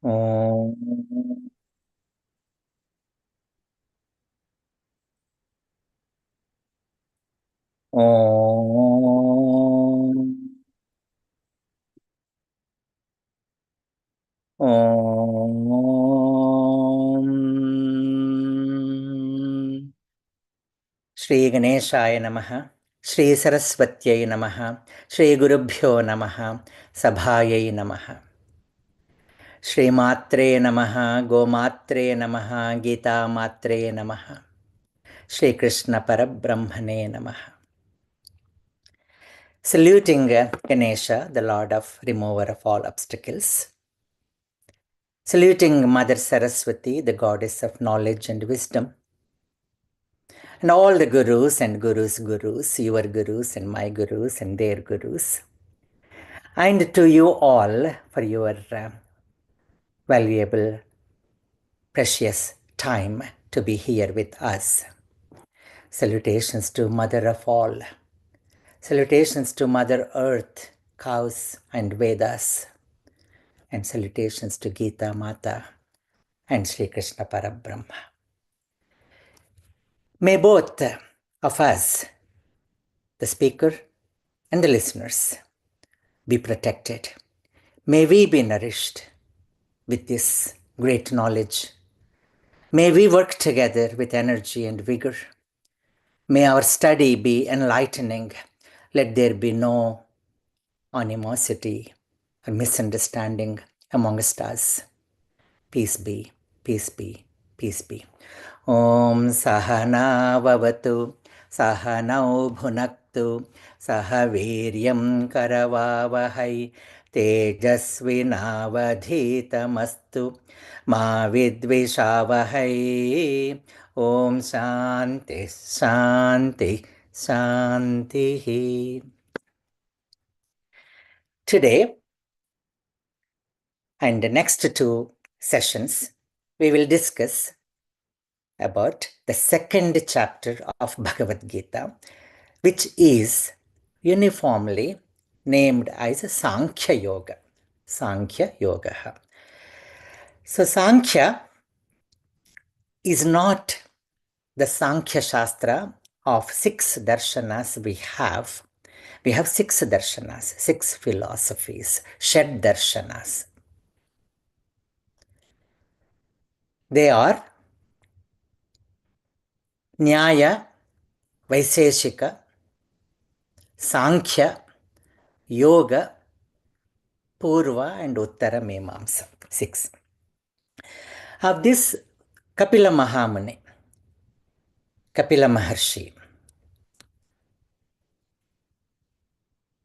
Om. Om. Om. Shri Ganeshaya Namaha. Shri Saraswatyai Namaha. Shri Gurubhyo Namaha. Sabhayai Namaha. Shri Matre Namaha. Gomatre Namaha. Gita Matre Namaha. Shri Krishna Parabrahmane Namaha. Saluting Ganesha, the Lord of Remover of all obstacles. Saluting Mother Saraswati, the Goddess of knowledge and wisdom. And all the gurus and gurus' gurus, your gurus and my gurus and their gurus. And to you all for your valuable, precious time to be here with us. Salutations to Mother of all. Salutations to Mother Earth, cows and Vedas. And salutations to Gita Mata and Sri Krishna Parabrahma. May both of us, the speaker and the listeners, be protected. May we be nourished with this great knowledge. May we work together with energy and vigor. May our study be enlightening. Let there be no animosity or misunderstanding amongst us. Peace be, peace be, peace be. Om Sahana Vavatu, Sahanau Bhunaktu, Sahaviryam Karavavahai, Tejasvinavadhitamastu, Ma Vidvishavahai. Om Shanti, Shanti, Shanti. Today, and the next two sessions, we will discuss about the second chapter of Bhagavad Gita, which is uniformly named as Sankhya Yoga. Sankhya Yoga. So Sankhya is not the Sankhya Shastra of 6 darshanas we have. We have 6 darshanas, 6 philosophies, Shed darshanas. They are Nyaya, Vaiseshika, Sankhya, Yoga, Purva and Uttara Mimamsa. 6. Of this, Kapila Mahamuni, Kapila Maharshi,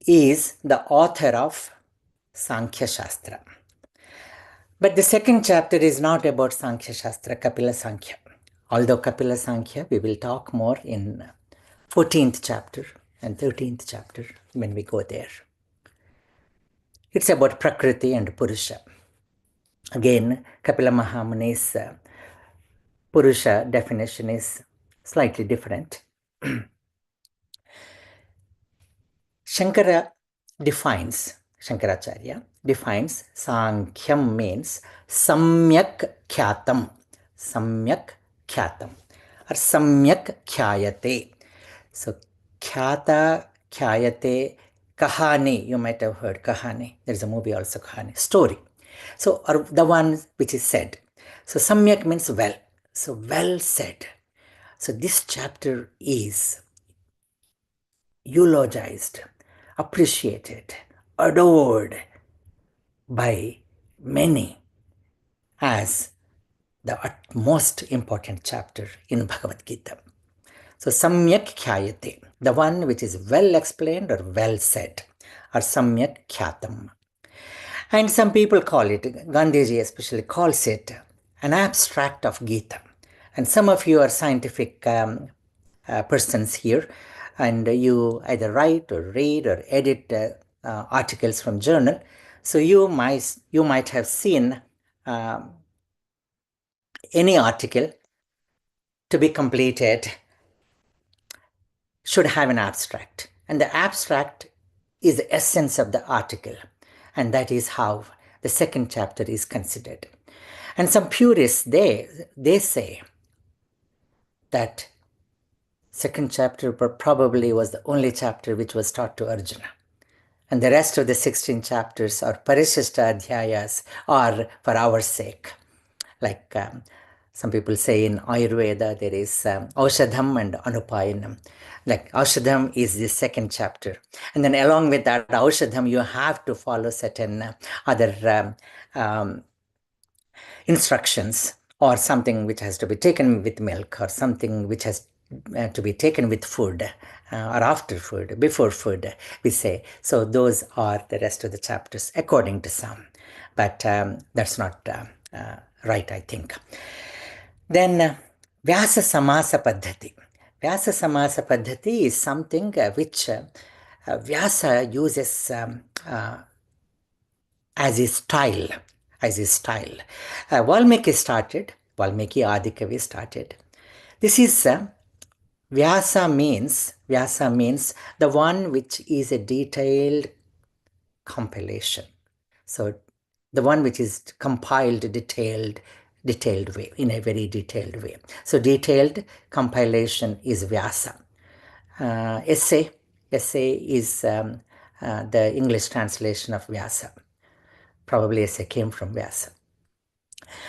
is the author of Sankhya Shastra. But the second chapter is not about Sankhya Shastra, Kapila Sankhya. Although Kapila Sankhya, we will talk more in 14th chapter and 13th chapter when we go there. It's about Prakriti and Purusha. Again, Kapila Mahamuni's Purusha definition is slightly different. Shankaracharya defines Sankhyam means Samyak Kyatam. Samyak Kyatam or Samyak Khyayate. So Khyata, Khyayate, Kahani, you might have heard Kahani. There's a movie also, Kahani, story. So, or the one which is said. So Samyak means well. So well said. So this chapter is eulogized, appreciated, adored by many as the most important chapter in Bhagavad Gita. So Samyak Khyayate, the one which is well explained or well said, or Samyak Khyatam. And some people call it, Gandhiji especially calls it, an abstract of Gita. And some of you are scientific persons here, and you either write or read or edit articles from journal. So you might have seen any article to be completed should have an abstract. And the abstract is the essence of the article. And that is how the second chapter is considered. And some purists, they say that second chapter probably was the only chapter which was taught to Arjuna. And the rest of the 16 chapters or Parishishta Adhyayas are for our sake. Like some people say in Ayurveda, there is Aushadham and Anupayanam. Like Aushadham is the second chapter. And then along with that Aushadham, you have to follow certain other instructions, or something which has to be taken with milk, or something which has to be taken with food, or after food, before food, we say. So those are the rest of the chapters according to some. But that's not right, I think. Then Vyasa Samasa Paddhati. Vyasa Samasa Paddhati is something which Vyasa uses as his style. Valmiki Adikavi started. This is Vyasa means the one which is a detailed compilation. So the one which is compiled detailed way, in a very detailed way. So detailed compilation is Vyasa. Essay is the English translation of Vyasa. Probably essay came from Vyasa.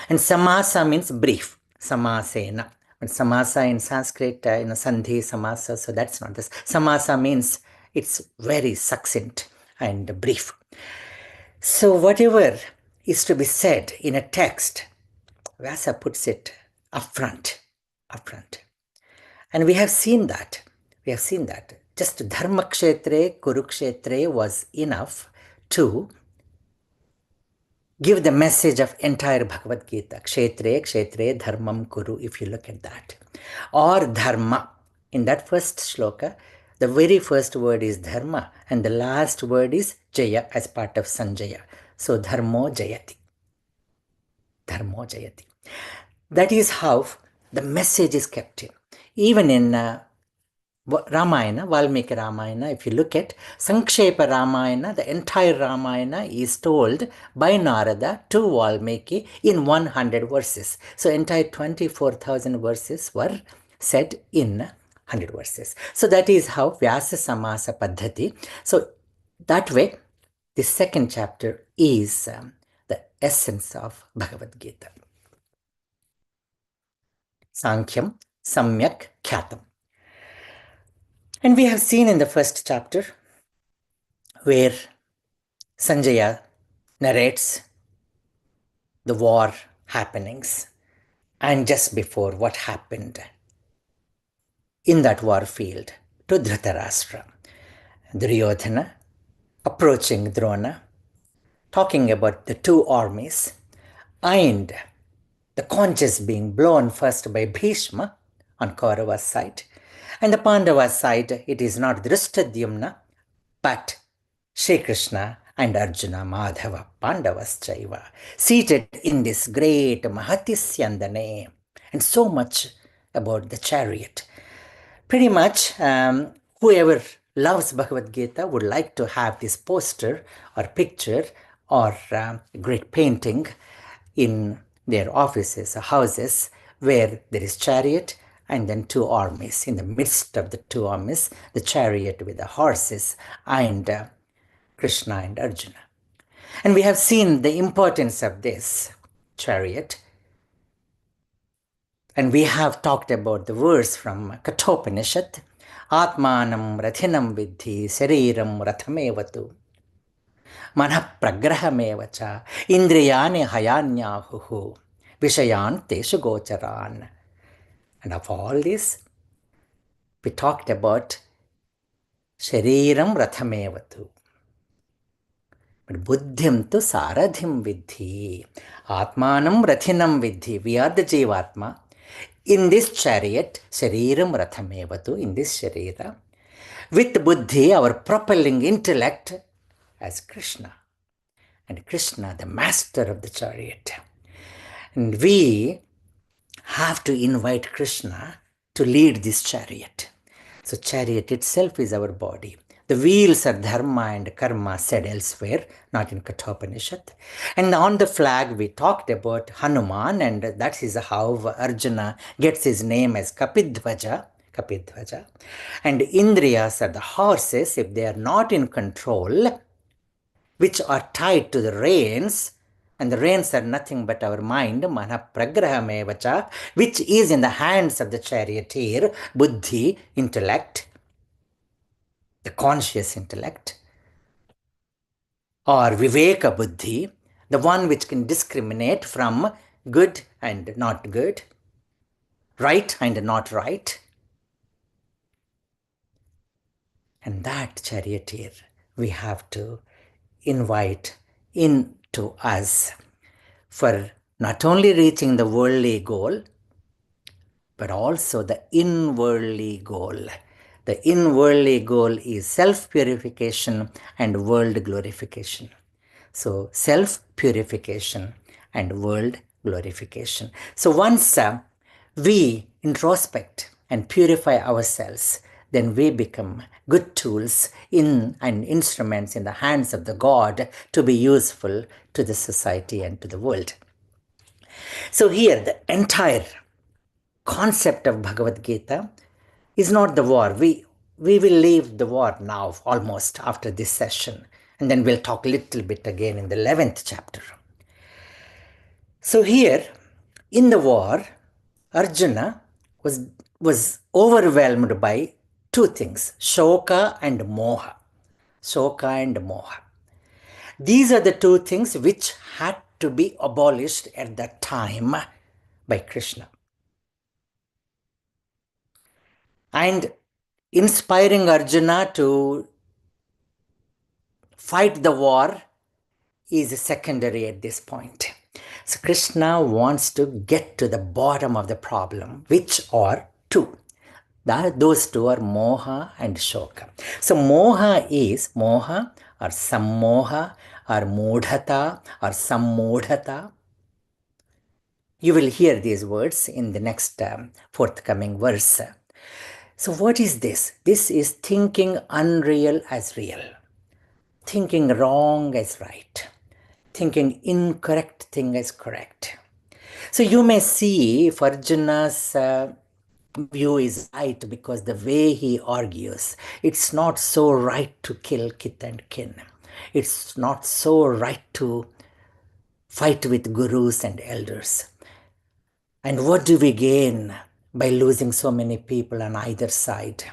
And Samasa means brief. Samasena. But Samasa in Sanskrit, Sandhi, Samasa, so that's not this. Samasa means it's very succinct and brief. So whatever is to be said in a text, Vyasa puts it upfront. And we have seen that. Just Dharmakshetre, Kurukshetre was enough to give the message of entire Bhagavad Gita. Kshetre, dharmam kuru, if you look at that. Or dharma. In that first shloka, the very first word is dharma and the last word is jaya as part of Sanjaya. So dharmo jayati. That is how the message is kept in. Even in Ramayana, Valmiki Ramayana, if you look at Sankshepa Ramayana, the entire Ramayana is told by Narada to Valmiki in 100 verses. So entire 24,000 verses were said in 100 verses. So that is how Vyasa Samasa Paddhati. So that way, the second chapter is the essence of Bhagavad Gita. Sankhya Samyak Kyatam. And we have seen in the first chapter where Sanjaya narrates the war happenings and just before what happened in that war field to Dhritarashtra. Duryodhana approaching Drona, talking about the two armies and the conches being blown first by Bhishma on Kaurava's side, and the Pandava's side it is not Drishtadyumna but Shri Krishna and Arjuna, Madhava, Pandavas Chaiva, seated in this great Mahatisyandane, and so much about the chariot. Pretty much whoever loves Bhagavad Gita would like to have this poster or picture or great painting in their offices or houses where there is chariot and then two armies. In the midst of the two armies, the chariot with the horses and Krishna and Arjuna. And we have seen the importance of this chariot. And we have talked about the verse from Kathopanishad, Atmanam Rathinam Vidhi Sariram Rathamevatu Manah Pragrahamevacha Indriyani Hayanyahuhu Vishayan Teshu Gocharan. And of all this, we talked about Shariram Rathamevatu. But Buddhim tu Saradhim Vidhi. Atmanam Rathinam Vidhi. We are the Jivatma. In this chariot, Shariram Rathamevatu, in this Sharira, with Buddhi, our propelling intellect, as Krishna. And Krishna, the master of the chariot. And we have to invite Krishna to lead this chariot. So chariot itself is our body. The wheels are dharma and karma said elsewhere, not in Kathopanishad. And on the flag, we talked about Hanuman, and that is how Arjuna gets his name as Kapidvaja. Kapidvaja. And Indriyas are the horses, if they are not in control, which are tied to the reins, and the reins are nothing but our mind, mana pragrahamevacha, which is in the hands of the charioteer, buddhi, intellect, the conscious intellect, or viveka buddhi, the one which can discriminate from good and not good, right and not right. And that charioteer we have to invite into us for not only reaching the worldly goal, but also the inwardly goal. The inwardly goal is self-purification and world glorification. So self-purification and world glorification. So once we introspect and purify ourselves, then we become good tools and instruments in the hands of the God to be useful to the society and to the world. So here, the entire concept of Bhagavad Gita is not the war. We will leave the war now, almost after this session, and then we'll talk a little bit again in the 11th chapter. So here, in the war, Arjuna was overwhelmed by two things, Shoka and Moha. Shoka and Moha. These are the two things which had to be abolished at that time by Krishna. And inspiring Arjuna to fight the war is secondary at this point. So Krishna wants to get to the bottom of the problem, which are two. Those two are Moha and Shoka. So Moha or Sammoha or Mudhata or Sammudhata. You will hear these words in the next forthcoming verse. So what is this? This is thinking unreal as real, thinking wrong as right, thinking incorrect thing as correct. So you may see if Arjuna's view is right because the way he argues, it's not so right to kill kith and kin. It's not so right to fight with gurus and elders. And what do we gain by losing so many people on either side?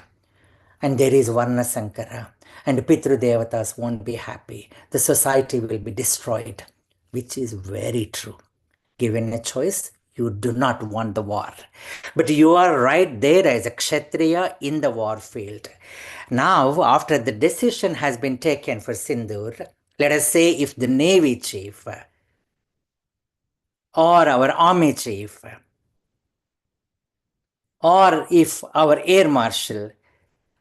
And there is Varna Sankara, and Pitru Devatas won't be happy. The society will be destroyed, which is very true. Given a choice, you do not want the war. But you are right there as a Kshatriya in the war field. Now, after the decision has been taken for Sindur, let us say if the Navy chief or our army chief or if our air marshal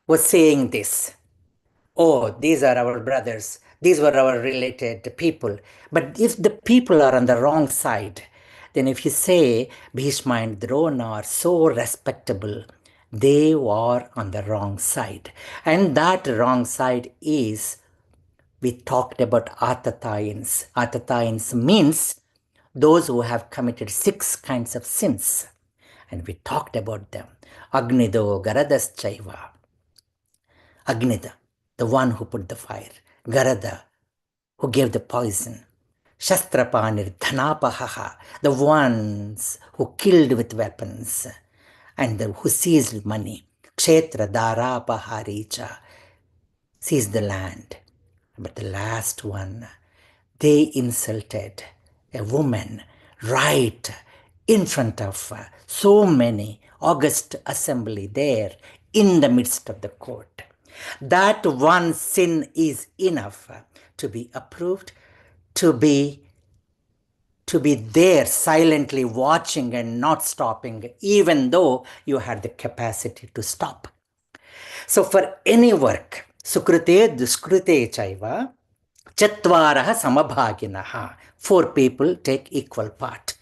was saying this, oh, these are our brothers, these were our related people. But if the people are on the wrong side, then if you say Bhishma and Drona are so respectable, they are on the wrong side. And that wrong side is, we talked about Atatayins. Atatayins means those who have committed 6 kinds of sins. And we talked about them. Agnido, Garadas Chaiva. Agnida, the one who put the fire. Garada, who gave the poison. Shastrapanir, Dhanapahaha, the ones who killed with weapons and who seized money. Kshetra, Darapaharicha, seized the land. But the last one, they insulted a woman right in front of so many august assembly there in the midst of the court. That one sin is enough to be approved, to be there silently watching and not stopping, even though you had the capacity to stop. So for any work, Sukrute Duskrute Chaiva, Chatvaraha Samabhaginaha, 4 people take equal part.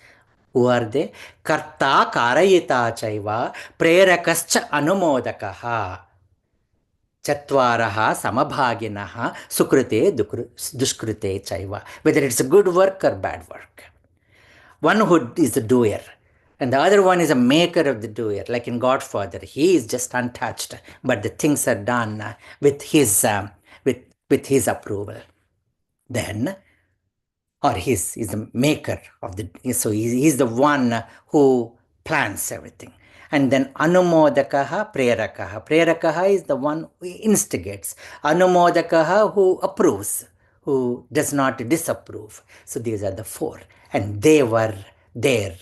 Who are they? Karta Karayita Chaiva, Prerakascha Anumodakaha. Chatvaraha samabhaginaha sukrute duskrute chaiva. Whether it's a good work or bad work. One who is the doer, and the other one is a maker of the doer, like in Godfather. He is just untouched, but the things are done with with his approval. Then, or he's the maker of the, so he's the one who plans everything. And then anumodakaha prerakaha. Prerakaha is the one who instigates. Anumodakaha who approves, who does not disapprove. So these are the four. And they were there.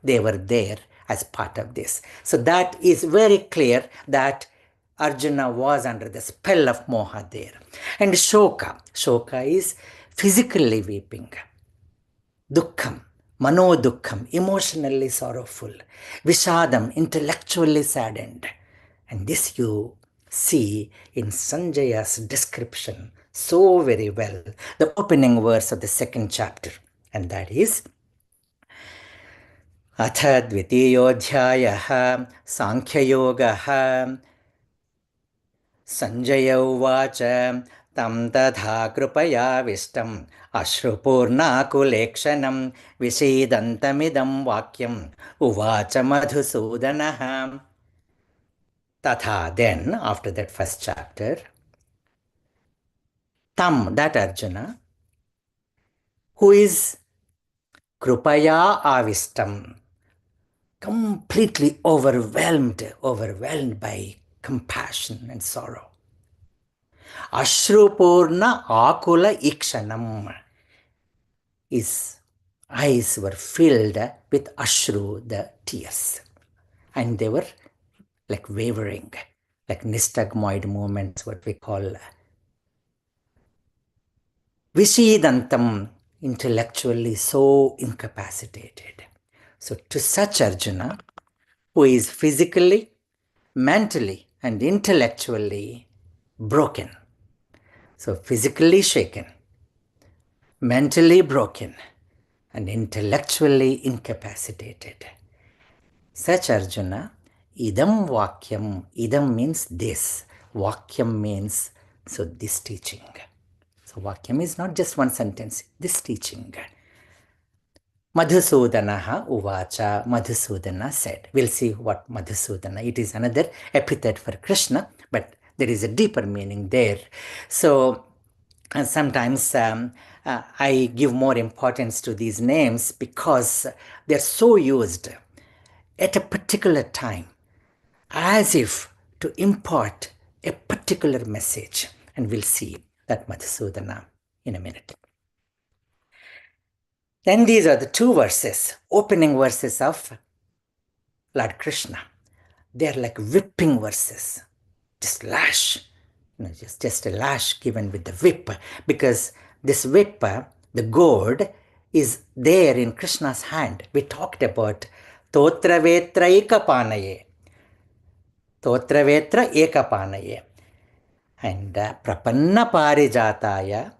They were there as part of this. So that is very clear that Arjuna was under the spell of Moha there. And Shoka. Shoka is physically weeping. Dukkham, mano-dukkham, emotionally sorrowful. Vishadam, intellectually saddened. And this you see in Sanjaya's description so very well. The opening verse of the second chapter. And that is, Atha dvitiyodyayah Sankhyayogaha Sanjaya uvacha tam tadha कृपयाविष्टम् अश्रुपूर्णाकुलेक्षणं विषीदन्तमिदं वाक्यम् उवाच मधुसूदनः. Tatha, then, after that first chapter, tam, that Arjuna, who is krupaya avistam, completely overwhelmed by compassion and sorrow. Ashrupurna akula ikshanam. His eyes were filled with ashru, the tears. And they were like wavering, like nystagmoid movements, what we call. Vishidantam, intellectually so incapacitated. So to such Arjuna, who is physically, mentally, and intellectually broken. So physically shaken, mentally broken, and intellectually incapacitated. Such Arjuna, idam vakyam, idam means this, vakyam means, so this teaching. So vakyam is not just one sentence, this teaching. Madhusudanaha uvacha, Madhusudana said. We'll see what Madhusudana, it is another epithet for Krishna, but there is a deeper meaning there. So sometimes I give more importance to these names because they're so used at a particular time as if to impart a particular message. And we'll see that Madhusudana in a minute. Then these are the two verses, opening verses of Lord Krishna. They're like whipping verses, just lash, just a lash given with the whip, because this whip, the gourd, is there in Krishna's hand. We talked about Totra Vetra Ekapanaye. Totra Vetra Ekapanaye. And Prapanna Parijataya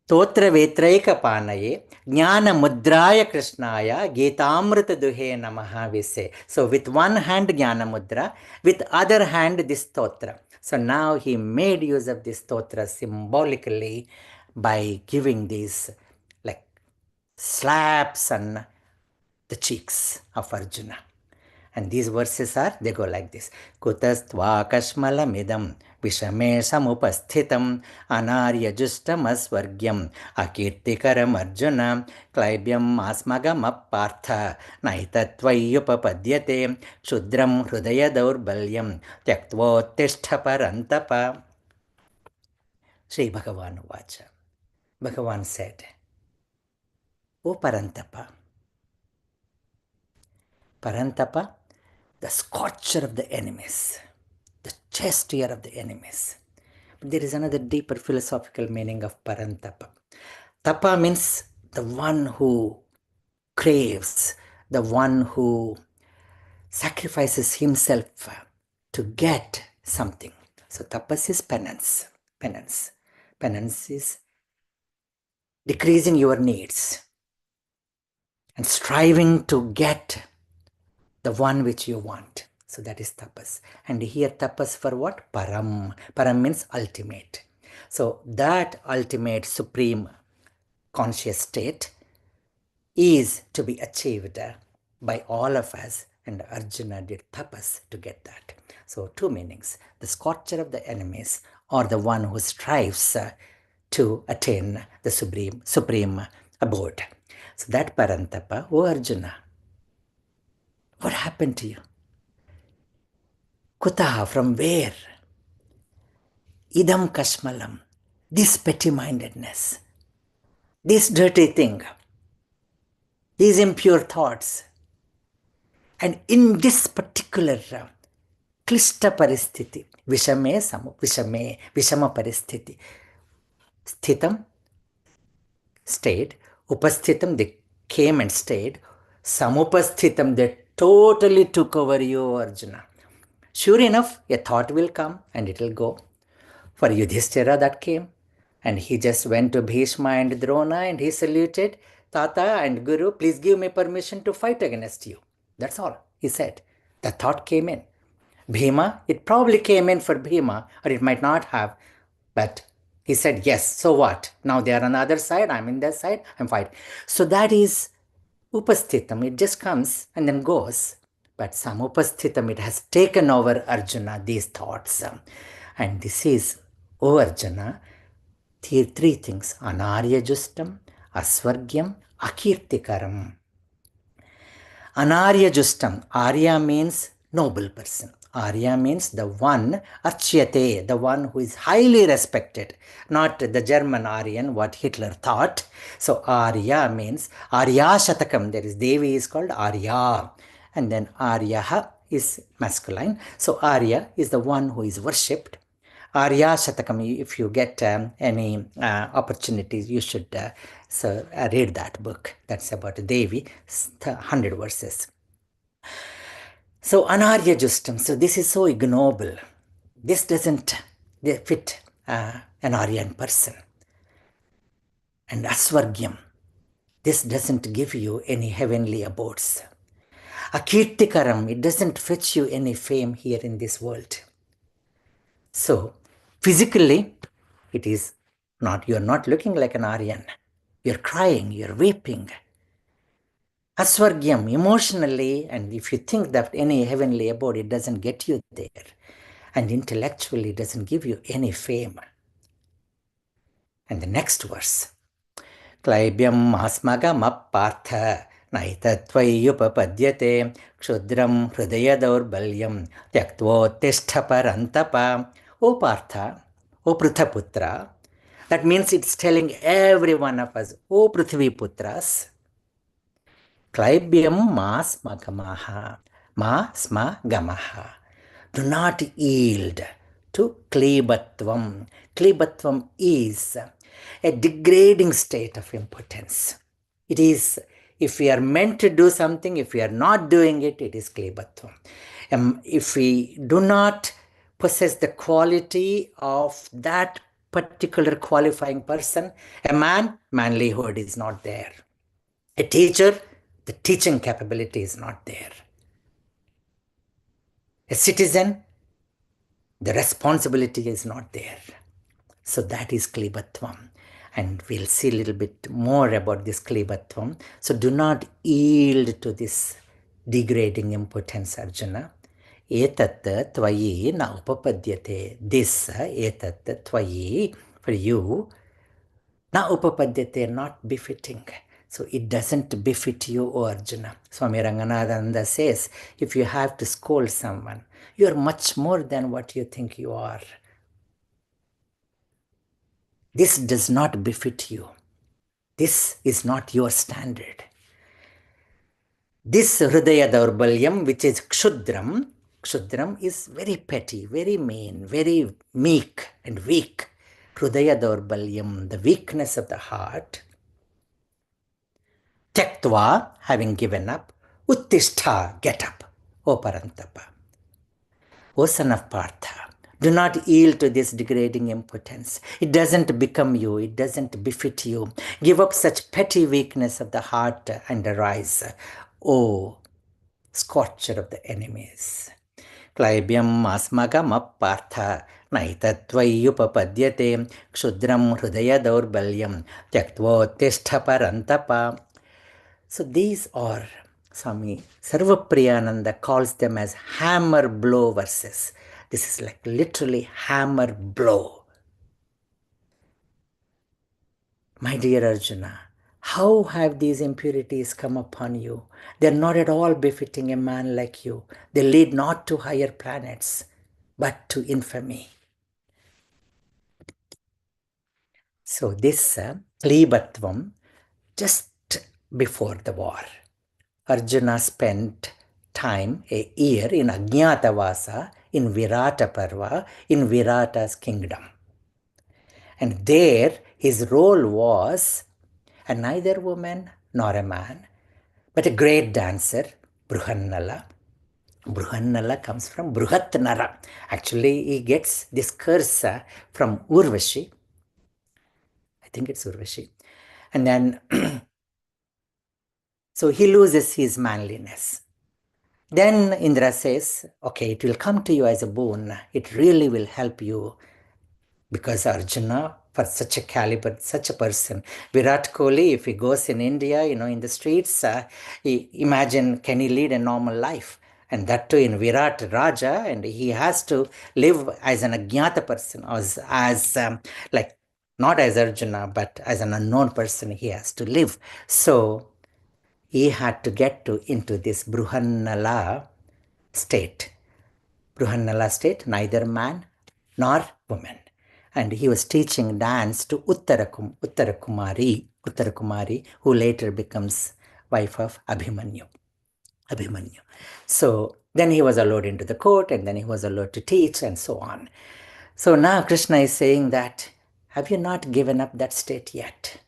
Totra Vetraika Panaye, Jnana Mudraya Krishnaya, Geetamrita Duhe Namaha we say. So with one hand Jnana Mudra, with other hand this Totra. So now he made use of this Totra symbolically by giving these like slaps on the cheeks of Arjuna. And these verses are, they go like this. Kutastva kashmalamidam vishame samupasthitam anarya justamasvargyam akirtikaram arjuna klaibyam asmagam appartha naitatvayupapadyate shudram hrudaya daurbalyam tyaktvottishta parantapa. Sri Bhagavan Vacha. Bhagavan said, O Parantapa, Parantapa, the scorcher of the enemies, the chastier of the enemies. But there is another deeper philosophical meaning of Parantapa. Tapa means the one who craves, the one who sacrifices himself to get something. So tapas is penance. Penance. Penance is decreasing your needs and striving to get the one which you want. So that is tapas. And here tapas for what? Param. Param means ultimate. So that ultimate supreme conscious state is to be achieved by all of us, and Arjuna did tapas to get that. So two meanings: the scorcher of the enemies, or the one who strives to attain the supreme abode. So that Parantapa, oh Arjuna, what happened to you? Kutaha, from where? Idam kashmalam, this petty-mindedness, this dirty thing, these impure thoughts. And in this particular klishta paristhiti, vishama paristhiti, sthitam, stayed, upasthitam, they came and stayed, samupasthitam, they totally took over you, Arjuna. Sure enough, a thought will come and it will go. For Yudhishthira, that came, and he just went to Bhishma and Drona and he saluted, Tata and Guru, please give me permission to fight against you. That's all he said. The thought came in. Bhima, it probably came in for Bhima, or it might not have, but he said, yes, so what? Now they are on the other side, I'm in their side, I'm fighting. So that is upasthitam, it just comes and then goes. But samupasthitam, it has taken over Arjuna, these thoughts. And this is, O Arjuna, three things: anarya justam, asvargyam, akirtikaram. Anarya justam, Arya means noble person. Arya means the one, Archyate, the one who is highly respected, not the German Aryan, what Hitler thought. So Arya means Arya Shatakam, there is Devi is called Arya. And then Aryaha is masculine. So Arya is the one who is worshipped. Arya Shatakam, if you get any opportunities, you should read that book. That's about Devi, 100 verses. So Anarya Justam, so this is so ignoble. This doesn't fit an Aryan person. And Asvargyam, this doesn't give you any heavenly abodes. Akirtikaram, it doesn't fetch you any fame here in this world. So physically, it is not, you're not looking like an Aryan. You're crying, you're weeping. Asvargyam, emotionally, and if you think that any heavenly abode, it doesn't get you there. And intellectually, it doesn't give you any fame. And the next verse, Klaibyam asmagam appartha naitatvayupapadyate kshudram hridayadurbalyam tyaktvottishta parantapa. O Partha, O Prithaputra, that means it's telling every one of us, O Prithvi Putras, Klaibyam ma smagamaha, ma smagamaha. Do not yield to klebatvam. Klebatvam is a degrading state of impotence. It is, if we are meant to do something, if we are not doing it, it is klebatvam. If we do not possess the quality of that particular qualifying person, a man, manlyhood is not there. A teacher, the teaching capability is not there. A citizen, the responsibility is not there. So that is klebatvam. And we'll see a little bit more about this klebatvam. So do not yield to this degrading impotence, Arjuna. Etat tvayi na upapadyate. This etat tvayi, for you, na upapadyate, not befitting. So it doesn't befit you, O Arjuna. Swami Ranganathananda says, if you have to scold someone, you are much more than what you think you are. This does not befit you. This is not your standard. This Hridaya Daurbalyam, which is Kshudram, Kshudram is very petty, very mean, very meek and weak. Hridaya Daurbalyam, the weakness of the heart. Tyaktva, having given up. Uttishta, get up. O Parantapa. O son of Partha, do not yield to this degrading impotence. It doesn't become you. It doesn't befit you. Give up such petty weakness of the heart and arise, O scorcher of the enemies. क्लैब्यम् अस्मगमपार्थ नैतत्त्वय्युपपद्यते क्षुद्रं हृदयदौर्बल्यं त्यक्त्वोत्तिष्ठ परन्तप. So these are, Swami Sarvapriyananda calls them as hammer blow verses. This is like literally hammer blow. My dear Arjuna, how have these impurities come upon you? They are not at all befitting a man like you. They lead not to higher planets, but to infamy. So this Klibatvam, just before the war, Arjuna spent time, a year, in Ajnatavasa, in Virata Parva, in Virata's kingdom. And there his role was neither woman nor a man, but a great dancer, Bruhannala. Bruhannala comes from Bruhatnara. Actually, he gets this curse from Urvashi. I think it's Urvashi. And then, so he loses his manliness. Then Indra says, okay, it will come to you as a boon. It really will help you, because Arjuna, for such a caliber, such a person, Virat Kohli, if he goes in India, in the streets, imagine, can he lead a normal life? And that too in Virat Raja, and he has to live as an Ajnata person, as like, not as Arjuna, but as an unknown person he has to live. So he had to get into this Bruhannala state. Bruhannala state, neither man nor woman. And he was teaching dance to Uttarakumari, who later becomes wife of Abhimanyu. So then he was allowed into the court, and then he was allowed to teach, and so on. So now Krishna is saying that, have you not given up that state yet?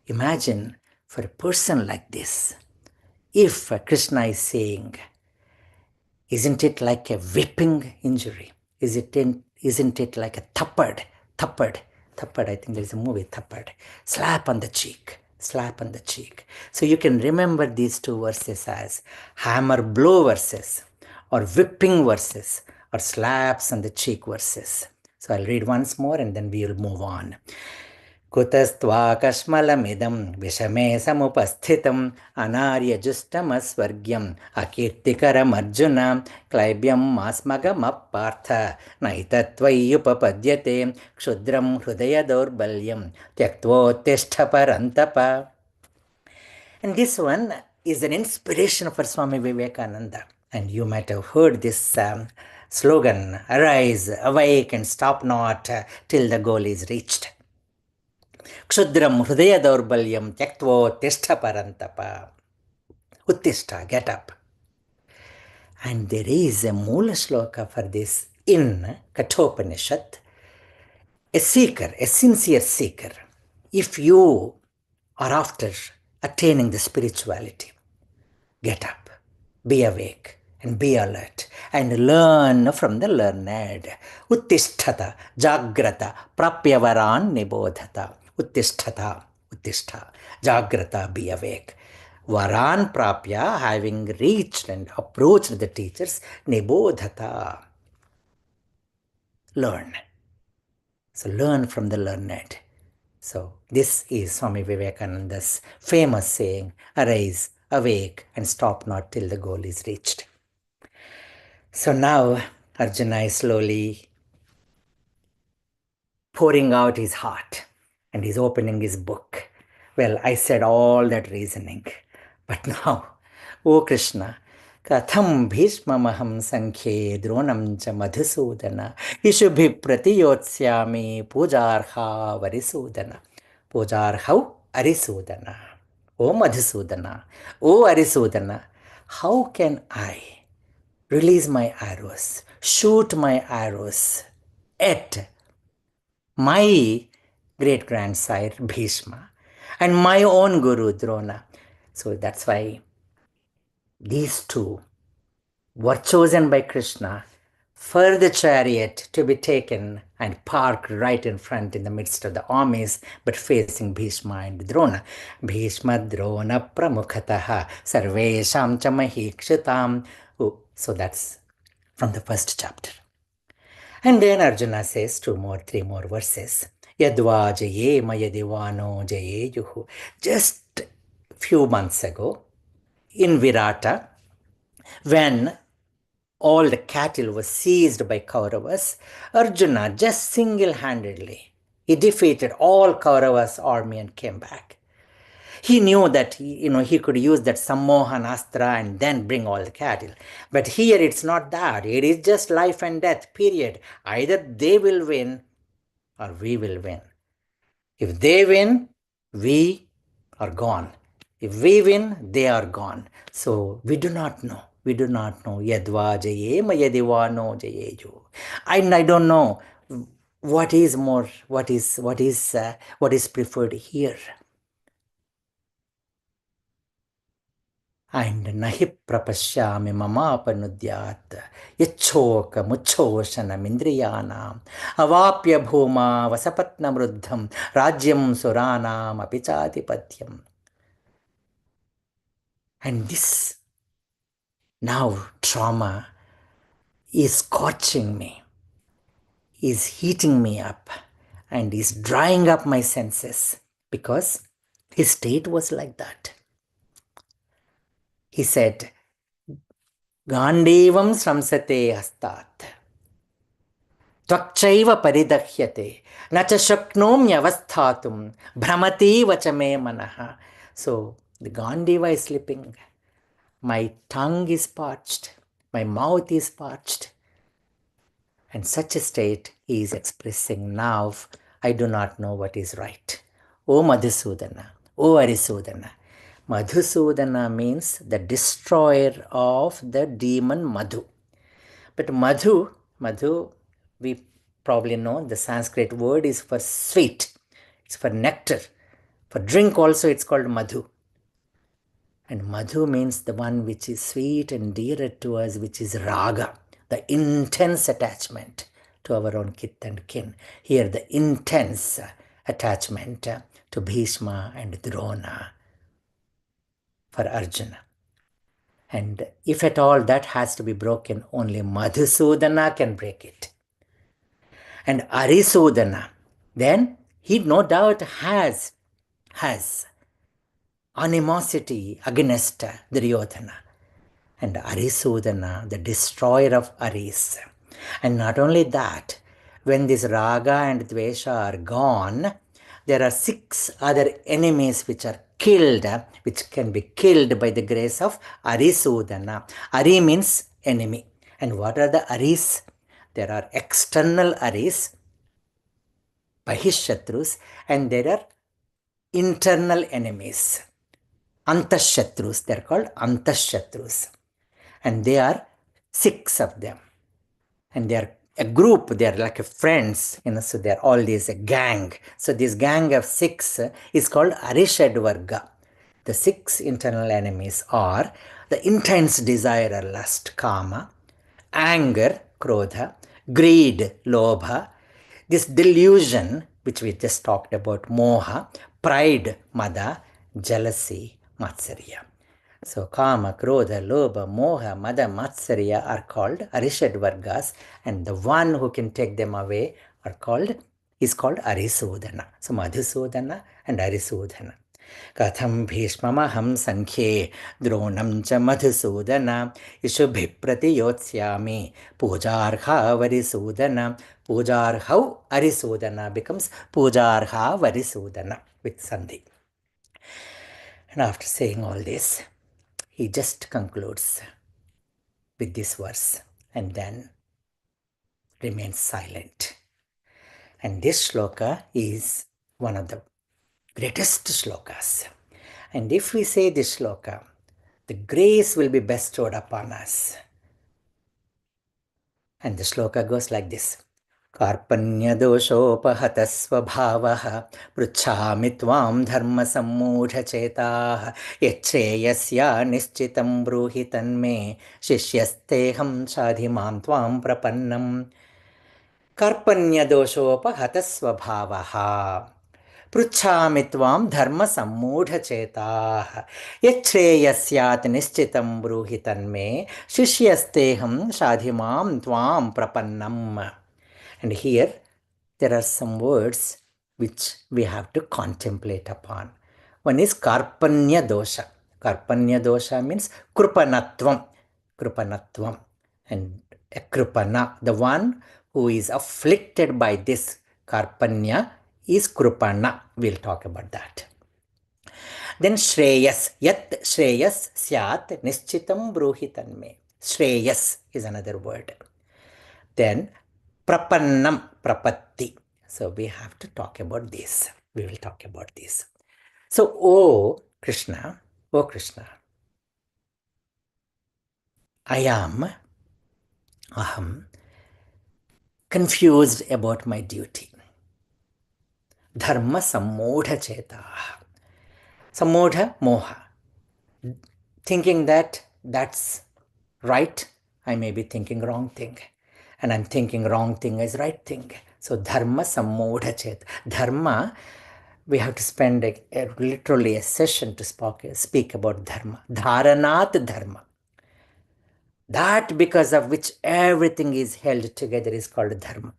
Imagine, for a person like this, if Krishna is saying, isn't it like a whipping injury? Isn't it like a thappad? I think there's a movie, Thappad. Slap on the cheek. So you can remember these two verses as hammer blow verses, or whipping verses, or slaps on the cheek verses. So I'll read once more and then we'll move on. कुतस्त्वाकश्मलमिदं विषमे समुपस्थितम् अनार्यजुष्टमस्वर्ग्यम् अकीर्तिकरमर्जुन क्लैब्यम् आस्मगमपार्थ नैतत्त्वय्युपपद्यते क्षुद्रं हृदयदौर्बल्यं त्यक्त्वोत्तिष्ठ परन्तप. And this one is an inspiration for Swami Vivekananda. And you might have heard this slogan, arise, awake, and stop not till the goal is reached. Kshudram Hridaya Daurbalyam Tyaktvo Tishta Parantapa. Uttishta, get up. And there is a Mula Shloka for this in Kathopanishad. A seeker, a sincere seeker, if you are after attaining the spirituality, get up, be awake, and be alert, and learn from the learned. Uttisthata, Jagrata, Prapyavaran Nibodhata. Uttishtha, Jagrata, be awake. Varan Prapya, having reached and approached the teachers, Nibodhata, learn. So learn from the learned. So this is Swami Vivekananda's famous saying, arise, awake, and stop not till the goal is reached. So now Arjuna is slowly pouring out his heart, and he's opening his book. Well, I said all that reasoning, but now, O Krishna, Katham Bhishmamaham Sankhye Dronam cha Madhusudana Ishubhi Pratiyotsyami Pujarha Varisudana. Pujarhau Arisudana. O Madhusudana, O Arisudana, how can I release my arrows, shoot my arrows at my great-grandsire Bhishma and my own Guru Drona? So that's why these two were chosen by Krishna for the chariot to be taken and parked right in front in the midst of the armies, but facing Bhishma and Drona. Bhishma Drona Pramukhataha Sarvesham Chamahikshitam. So that's from the first chapter. And then Arjuna says three more verses. Yadva jaye maya divano jayeyuhu. Just few months ago in Virata, when all the cattle was seized by Kauravas, Arjuna just single-handedly, he defeated all Kauravas' army and came back. He knew that he could use that Sammohan Astra and then bring all the cattle. But here it's not that. It is just life and death, period. Either they will win or we will win. If they win, we are gone. If we win, they are gone. So we do not know. We do not know. Yadva jaye mayadivano jayeju. And I don't know what is preferred here. And nahi prapashyami mamapanudyat yachoka muchoshanam indriyanam avapya bhuma vasapatna mruddham rajyam suranam apichatipatyam. And this now trauma is scorching me, is heating me up, and is drying up my senses, because his state was like that. He said, Gandevam sramsate hastat. Tvakchaiva paridahyate. Nacha shaknomyavasthatum. Bhramati vachame manaha. So the Gandeva is slipping. My tongue is parched. My mouth is parched. And such a state he is expressing now. I do not know what is right. O Madhusudana. O Arisudana. Madhusudana means the destroyer of the demon Madhu. But Madhu, we probably know the Sanskrit word is for sweet. It's for nectar. For drink also it's called Madhu. And Madhu means the one which is sweet and dearer to us, which is Raga, the intense attachment to our own kith and kin. Here the intense attachment to Bhishma and Drona for Arjuna. And if at all that has to be broken, only Madhusudana can break it. And Arisudana, then he no doubt has animosity against Duryodhana. And Arisudana, the destroyer of Aris. And not only that, when this Raga and Dvesha are gone, there are 6 other enemies which are killed, which can be killed by the grace of Arisudana. Ari means enemy. And what are the Aris? There are external Aris, Bahishatrus, and there are internal enemies, Antashatrus. They are called Antashatrus. And they are 6 of them. And they are a group, they are like friends, so they are all these a gang. So this gang of 6 is called Arishadvarga. The 6 internal enemies are the intense desire or lust, kama, anger, krodha, greed, lobha, this delusion, which we just talked about, moha, pride, mada, jealousy, matsarya. So kama, krodha, lobha, moha, mada, matsarya are called Arishadvargas, and the one who can take them away is called Arisudana. So Madhusudana and Arisudana. Katham bhishmamaham sankhye dronam cha madhusudana ishubhi pratiyotshyami pujarha varisudana. Pujarhau Arisudana becomes Pujarha Varisudana with Sandhi. And after saying all this, he just concludes with this verse and then remains silent. And this shloka is one of the greatest shlokas. And if we say this shloka, the grace will be bestowed upon us. And the shloka goes like this. Karpanyadoshopahatas svabhavaha pruchhami tvam dharma sammudhachetaha yachreyasya nischitam bruhi tanme shishyasteham shadhimam tvam prapannam. Karpanyadoshopahatas svabhavaha पृच्छामि त्वां धर्मसम्मूढचेताः यच्छ्रेयस्यात् निश्चितं ब्रूहि तन्मे शिष्यस्तेऽहं शाधि मां त्वां प्रपन्नम्. And here there are some words which we have to contemplate upon. One is Karpanya dosha. Karpanya dosha means Krupanatvam. Krupanatvam. And a Krupana, the one who is afflicted by this Karpanya is Krupana. We'll talk about that. Then Shreyas. Yat Shreyas Syat Nischitam Bruhitanme. Shreyas is another word. Then Prapannam, Prapatti. So we have to talk about this. We will talk about this. So, O Krishna, I am, aham, confused about my duty. Dharma sammodha chetaha. Sammodha, moha. Thinking that that's right, I may be thinking wrong thing. And I'm thinking wrong thing is right thing. So dharma sammodha chet. Dharma, we have to spend literally a session to speak about dharma. Dharanat dharma. That because of which everything is held together is called dharma.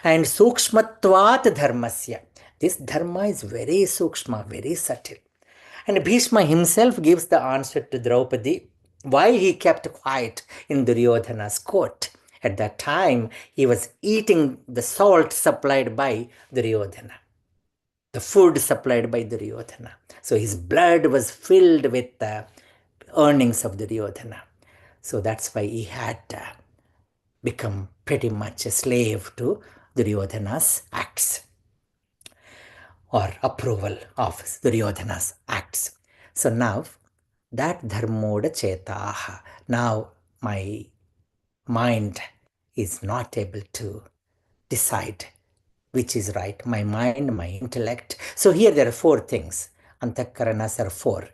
And sukshmatvat dharmasya. This dharma is very sukshma, very subtle. And Bhishma himself gives the answer to Draupadi why he kept quiet in Duryodhana's court. At that time, he was eating the salt supplied by Duryodhana, the food supplied by Duryodhana. So his blood was filled with the earnings of Duryodhana. So that's why he had become pretty much a slave to Duryodhana's acts or approval of Duryodhana's acts. So now that dharmoda chetaha, now my mind is not able to decide which is right. My mind, my intellect. So here there are four things. Antakaranas are four.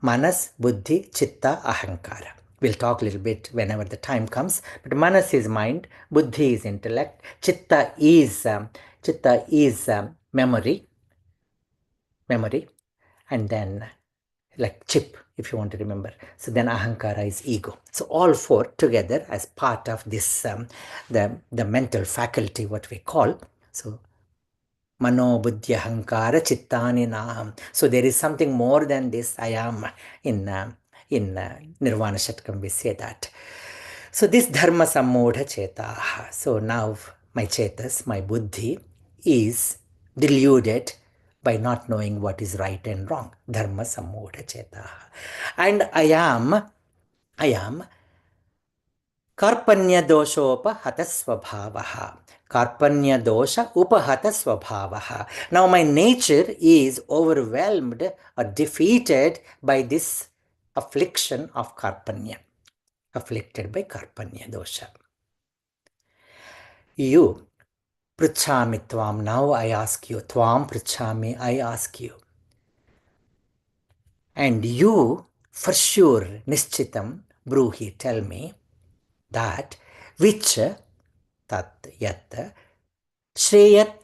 Manas, Buddhi, Chitta, Ahankara. We'll talk a little bit whenever the time comes. But Manas is mind, Buddhi is intellect, Chitta is memory, and then like chip, if you want to remember. So then Ahankara is ego. So all four together as part of this, the mental faculty, what we call. So Mano, Buddhi, Ahankara, Chittani, Naham. So there is something more than this I am in Nirvana Shatkam, we say that. So this dharma sammodha chetaha. So now my chetas, my buddhi is deluded by not knowing what is right and wrong. Dharma sammodha chetaha. And I am Karpanya doshopa swabhavaha. Karpanya dosha upahata swabhavaha. Now my nature is overwhelmed or defeated by this affliction of Karpanya. Afflicted by Karpanya dosha. You, pruchami tvam, now I ask you, tvam pruchami, I ask you. And you, for sure, nischitam, bruhi, tell me, that which, tat, yat, shreyas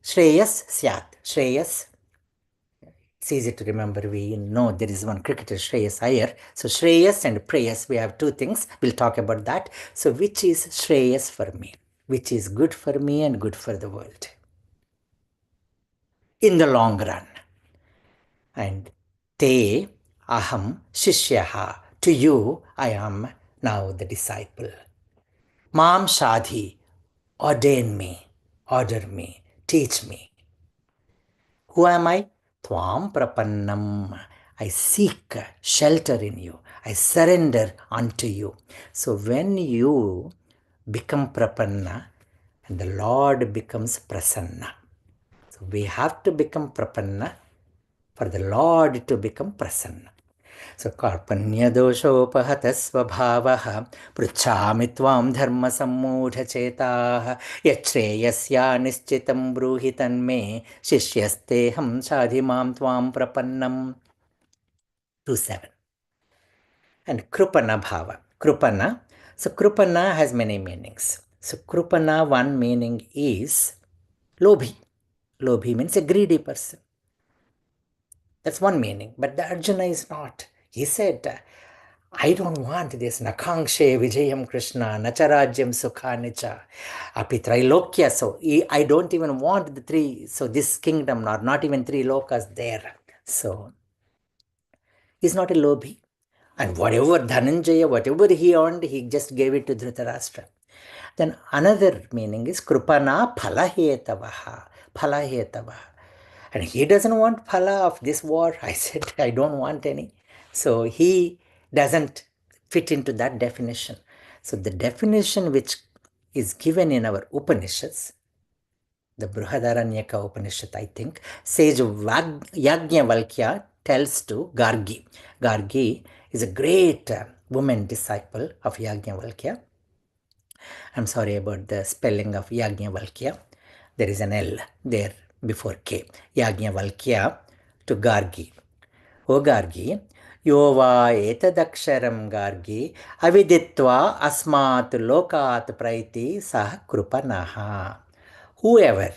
syat. Shreyas, it's easy to remember. We know there is one cricketer, Shreyas Iyer. So Shreyas and Preyas, we have two things. We'll talk about that. So which is Shreyas for me? Which is good for me and good for the world in the long run. And te aham shishyaha. To you, I am now the disciple. Mam shadhi, ordain me, order me, teach me. Who am I? Tvam prapannam. I seek shelter in you. I surrender unto you. So when you become prapanna, and the Lord becomes prasanna. So we have to become prapanna for the Lord to become prasanna. So Karpanya doshopahata svabhavaha pruchami tvam dharma sammudha chetaha yachreyasya nischitam bruhi tanme shishyasteham sadhimam tvam prapannam. 2:7. And Krupana bhava. Krupana. So Krupana has many meanings. So Krupana, one meaning is lobhi. Lobhi means a greedy person. That's one meaning. But the Arjuna is not. He said, I don't want this Nakankshe Vijayam Krishna, Nacharajyam Sukhanicha, Api Trailokya. So I don't even want the three. So this kingdom, not even three lokas there. So he's not a lobhi. And whatever Dhananjaya, whatever he earned, he just gave it to Dhritarashtra. Then another meaning is Krupana Phalahetavaha. Phalahetavaha. And he doesn't want phala of this war. I said, I don't want any. So he doesn't fit into that definition. So the definition which is given in our Upanishads, the Brihadaranyaka Upanishad, I think, sage Yajnavalkya tells to Gargi. Gargi is a great woman disciple of Yajnavalkya. I'm sorry about the spelling of Yajnavalkya. There is an L there before K. Yajnavalkya to Gargi. O Gargi, Yova etadaksharam Gargi, aviditva asmat lokat praiti sah krupanaha. Whoever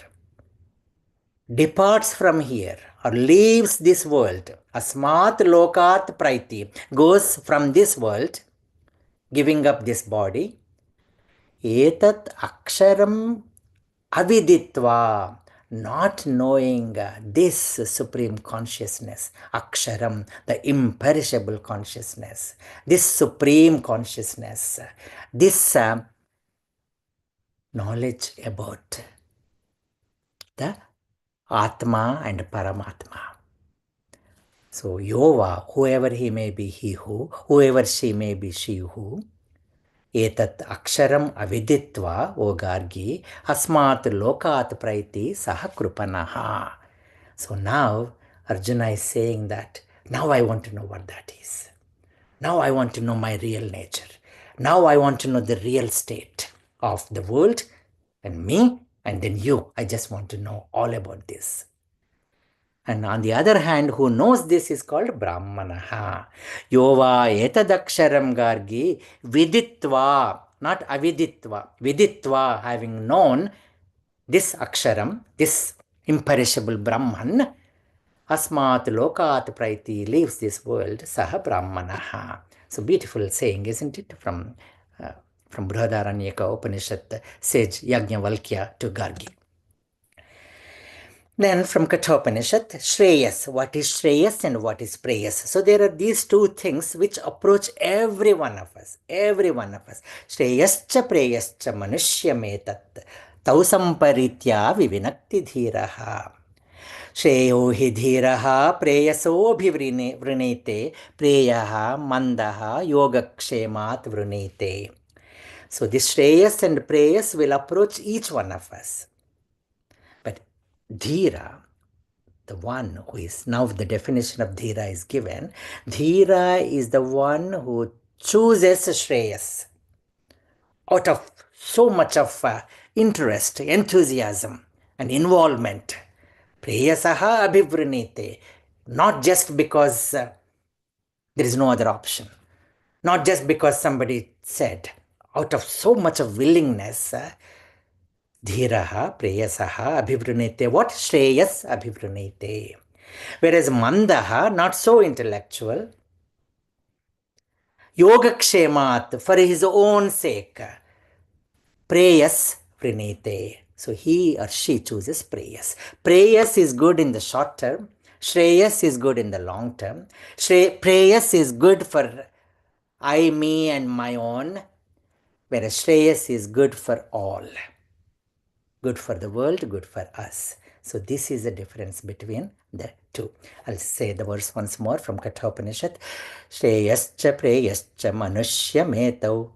departs from here or leaves this world, asmat lokat praiti, goes from this world, giving up this body, etat aksharam aviditva, not knowing this supreme consciousness, aksharam, the imperishable consciousness, this supreme consciousness, this knowledge about the Atma and Paramatma. So Yova, whoever he may be, he who, whoever she may be, she who, etat aksharam aviditva, O Gargi, asmat lokat praiti saha krupanaha. So now Arjuna is saying that, now I want to know what that is. Now I want to know my real nature. Now I want to know the real state of the world and me and then you. I just want to know all about this. And on the other hand, who knows this is called Brahmanaha. Yova etadaksharam Gargi viditva, not aviditva, viditva, having known this aksharam, this imperishable Brahman, asmat lokat praiti, leaves this world, saha Brahmanaha. So beautiful saying, isn't it? From Brihadaranyaka Upanishad, sage Yajnavalkya to Gargi. Then from Kathopanishad, Shreyas. What is Shreyas and what is Preyas? So there are these two things which approach every one of us. Every one of us. Shreyascha Preyascha Manushyametat. Tausamparitya Vivinakti Dhiraha. Shreyo hi dhiraha preyaso vrinete preyaha mandaha yogakshemat vrinete. So this Shreyas and Preyas will approach each one of us. But Dhira, the one who is, now the definition of Dhira is given. Dhira is the one who chooses Shreyas out of so much of interest, enthusiasm and involvement. Preyasaha abhivrinite. Not just because there is no other option. Not just because somebody said. Out of so much of willingness, Dhiraha, Preyasaha, Abhivrinete. What? Shreyas Abhivrinete. Whereas Mandaha, not so intellectual, Yogakshemat, for his own sake, Preyas Vrinete. So he or she chooses Preyas. Preyas is good in the short term. Shreyas is good in the long term. Preyas is good for I, me and my own, whereas Shreyas is good for all. Good for the world, good for us. So this is the difference between the two. I'll say the verse once more from Kathopanishad. Shreyascha preyascha manushya metau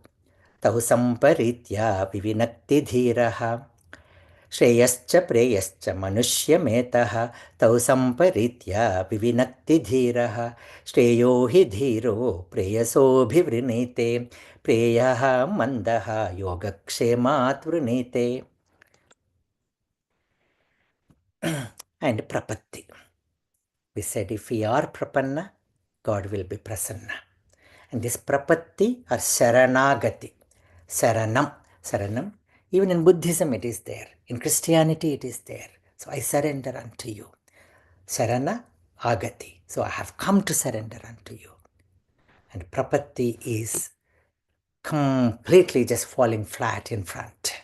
tau samparitya vivinakti dhiraha. Shreyascha preyascha manushya metaha tau samparitya vivinakti dhiraha. Shreyo hi dhiro preyaso bhivrinite preyaha mandaha yogakshemat vrinite. And prapatti. We said if we are prapanna, God will be prasanna. And this prapatti or saranagati, saranam, even in Buddhism it is there, in Christianity it is there. So I surrender unto you. Sarana Agati. So I have come to surrender unto you. And Prapatti is completely just falling flat in front.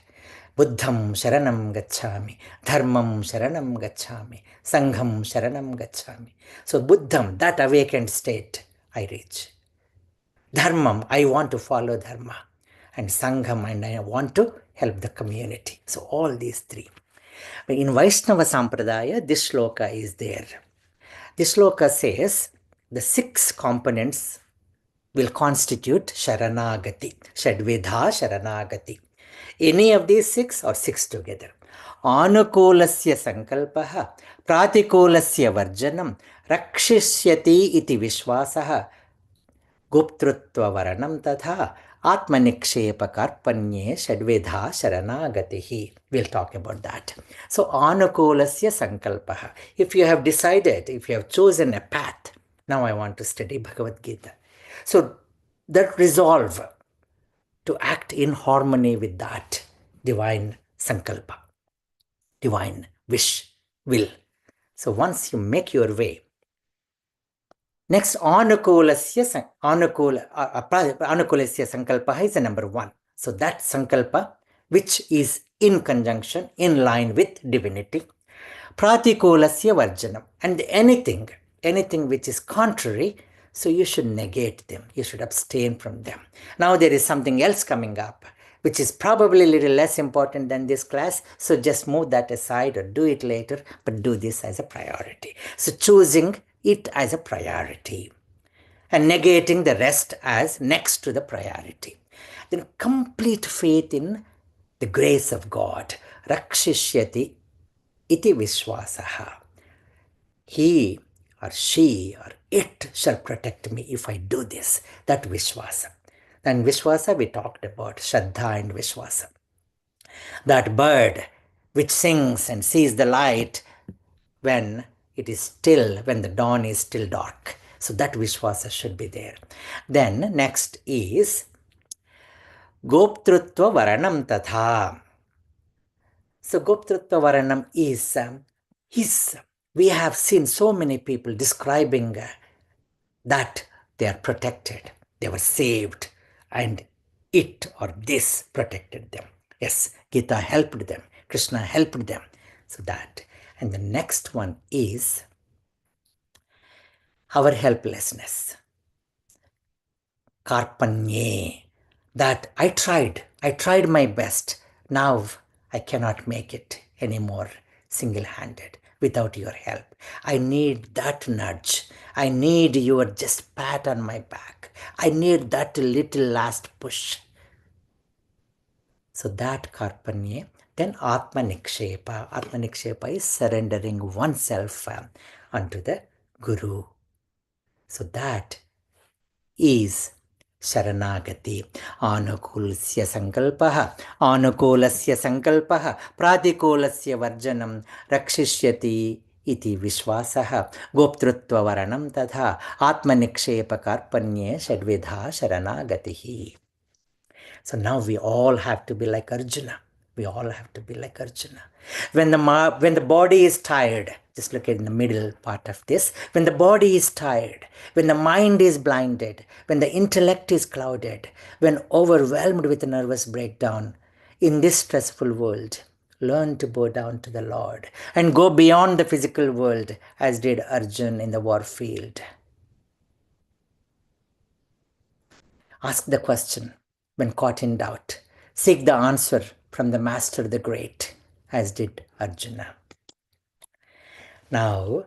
Buddham Sharanam Gacchami, Dharmam Sharanam Gacchami, Sangham Sharanam Gacchami. So Buddham, that awakened state, I reach. Dharmam, I want to follow Dharma. And Sangham, and I want to help the community. So all these three. But in Vaishnava Sampradaya, this shloka is there. This shloka says the 6 components will constitute Sharanagati, Shadvidha Sharanagati. Any of these 6 or 6 together. Anukulasya sankalpaha, pratikulasya varjanam, rakshishyati iti vishwasaha, guptrutva varanam tatha, atmanikshepa karpanye shadvedha sharanagatihi. We'll talk about that. So, anukulasya sankalpaha. If you have decided, if you have chosen a path, now I want to study Bhagavad Gita. So, that resolve to act in harmony with that divine sankalpa, divine wish, will. So once you make your way, next anukulasya sankalpa is the number 1. So that sankalpa which is in conjunction, in line with divinity. Pratikulasya varjanam. And anything which is contrary, so you should negate them. You should abstain from them. Now there is something else coming up, which is probably a little less important than this class. So just move that aside or do it later, but do this as a priority. So choosing it as a priority and negating the rest as next to the priority. Then complete faith in the grace of God. Rakshishyati iti vishwasaha. He or she or it shall protect me if I do this. That Vishwasa. Then Vishwasa we talked about, Shraddha and Vishwasa. That bird which sings and sees the light when it is still, when the dawn is still dark. So that Vishwasa should be there. Then next is Goptrutva Varanam Tatha. So Goptrutva Varanam is his. We have seen so many people describing that they are protected, they were saved, and it or this protected them. Yes, Gita helped them, Krishna helped them. So that. And the next one is our helplessness. Karpanye. That I tried my best. Now I cannot make it anymore single-handed without your help. I need that nudge. I need your just pat on my back. I need that little last push. So that Karpanye. Then Atma Nikshepa. Atma Nikshepa is surrendering oneself unto the Guru. So that is Sharanagati. Anukulasya sankalpaha, pratikulasya varjanam, rakshishyati iti vishwasaha, goptrutva varanam tatha, atmanikshepa karpanye shadvidha sharanagatihi. So now we all have to be like Arjuna. We all have to be like Arjuna. When the body is tired, just look at the middle part of this. When the body is tired, when the mind is blinded, when the intellect is clouded, when overwhelmed with a nervous breakdown, in this stressful world, learn to bow down to the Lord and go beyond the physical world as did Arjun in the war field. Ask the question when caught in doubt. Seek the answer from the Master the Great, as did Arjuna. Now,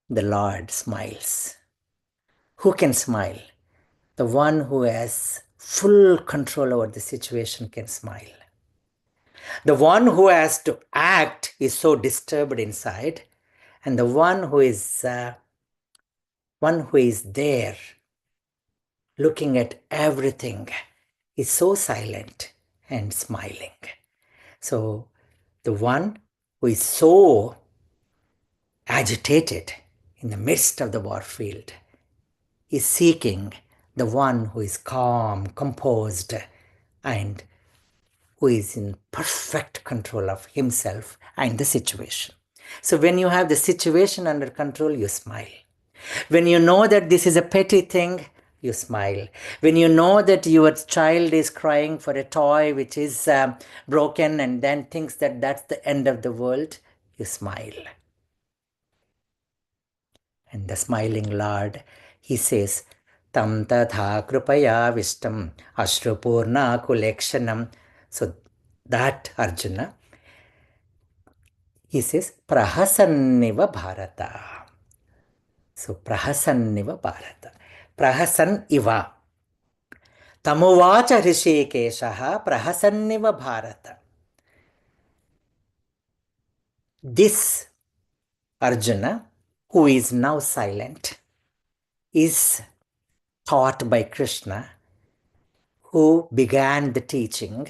the Lord smiles. Who can smile? The one who has full control over the situation can smile. The one who has to act is so disturbed inside, and the one who is there looking at everything is so silent and smiling. So the one who is so agitated in the midst of the war field is seeking the one who is calm, composed, and who is in perfect control of himself and the situation. So when you have the situation under control, you smile. When you know that this is a petty thing, you smile. When you know that your child is crying for a toy which is broken and then thinks that that's the end of the world, you smile. And the smiling Lord, he says, Tam tatha krupaya vishtam ashrupurna kulekshanam. So that Arjuna, he says, Prahasanniva Bharata. So Prahasanniva Bharata. Prahasan iva. Tamuvacha Hrishikeshaha Prahasanniva Bharata. This Arjuna, who is now silent, is taught by Krishna, who began the teaching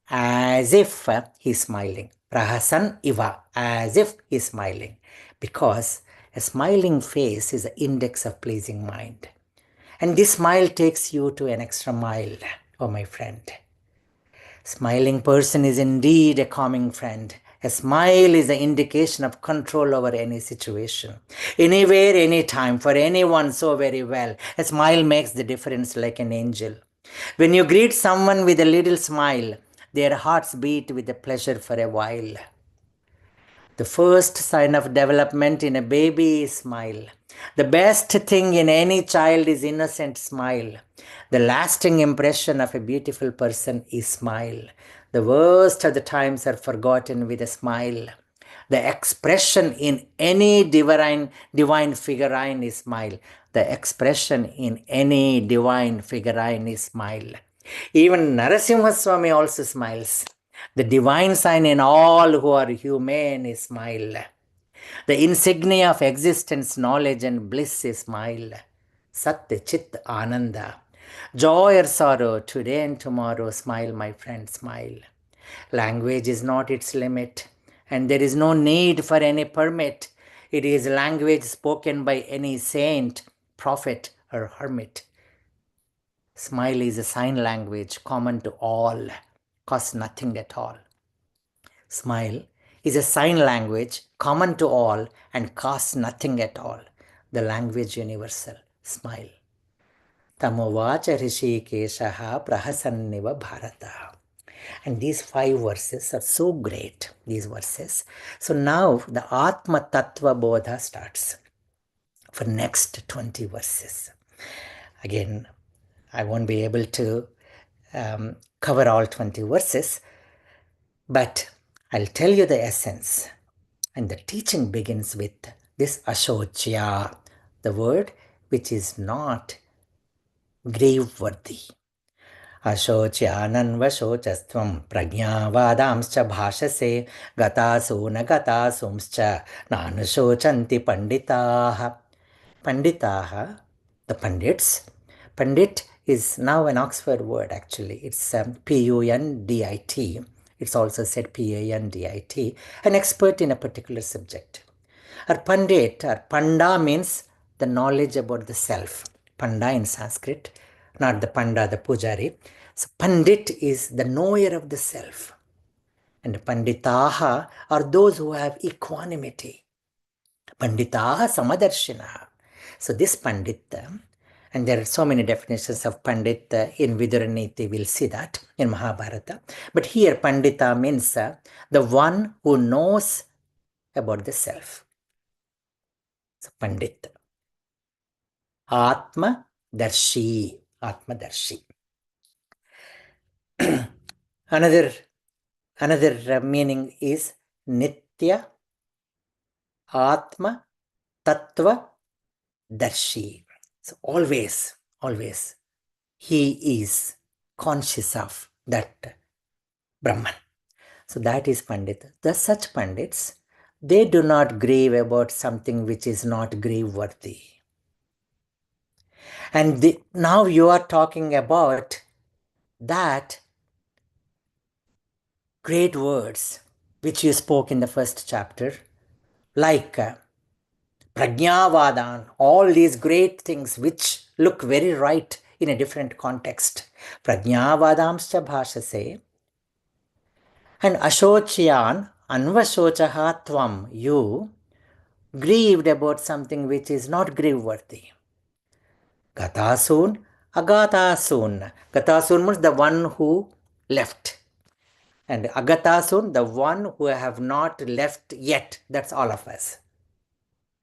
as if he's smiling. Prahasan iva, as if he's smiling. Because a smiling face is the index of pleasing mind. And this smile takes you to an extra mile, oh my friend. Smiling person is indeed a calming friend. A smile is an indication of control over any situation. Anywhere, anytime, for anyone so very well. A smile makes the difference like an angel. When you greet someone with a little smile, their hearts beat with the pleasure for a while. The first sign of development in a baby is smile. The best thing in any child is innocent smile. The lasting impression of a beautiful person is smile. The worst of the times are forgotten with a smile. The expression in any divine figurine is smile. The expression in any divine figurine is smile. Even Narasimha Swami also smiles. The divine sign in all who are humane is smile. The insignia of existence, knowledge and bliss is smile. Satya, Chit, Ananda. Joy or sorrow, today and tomorrow, smile, my friend, smile. Language is not its limit, and there is no need for any permit. It is language spoken by any saint, prophet, or hermit. Smile is a sign language common to all, costs nothing at all. Smile is a sign language common to all and costs nothing at all. The language universal. Smile. Tamovacha Hrishikeshaha Prahasanniva Bharata. And these 5 verses are so great, these verses. So now the Atma Tattva Bodha starts for next 20 verses. Again, I won't be able to cover all 20 verses, but I'll tell you the essence. And the teaching begins with this Ashochya, the word which is not grave-worthy. Ashochyananvashochastvam prajnavadamscha bhashase gatasu na gatasumscha nanashochanti panditaha. Panditaha, the pandits. Pandit is now an Oxford word actually. It's P-U-N-D-I-T. It's also said P-A-N-D-I-T. An expert in a particular subject. Or Pandit or Panda means the knowledge about the self. Panda in Sanskrit, not the Panda, the Pujari. So Pandit is the knower of the self. And Panditaha are those who have equanimity. Panditaha Samadarshinaha. So this Pandit, and there are so many definitions of Pandit in Viduraniti, we'll see that in Mahabharata. But here Pandita means the one who knows about the self. So Pandit. Atma Darshi. Atma Darshi. Another meaning is Nitya Atma Tattva Darshi. So always, he is conscious of that Brahman. So that is Pandit. Thus such Pandits, they do not grieve about something which is not grieve-worthy. And now you are talking about that great words which you spoke in the first chapter, like Prajnavadan, all these great things which look very right in a different context. Prajnavadamscha bhashase. And Ashochyan anvashochaha tvam, you grieved about something which is not grieve-worthy. Gatasun, agatasun. Gatasun means the one who left. And agatasun, the one who have not left yet. That's all of us.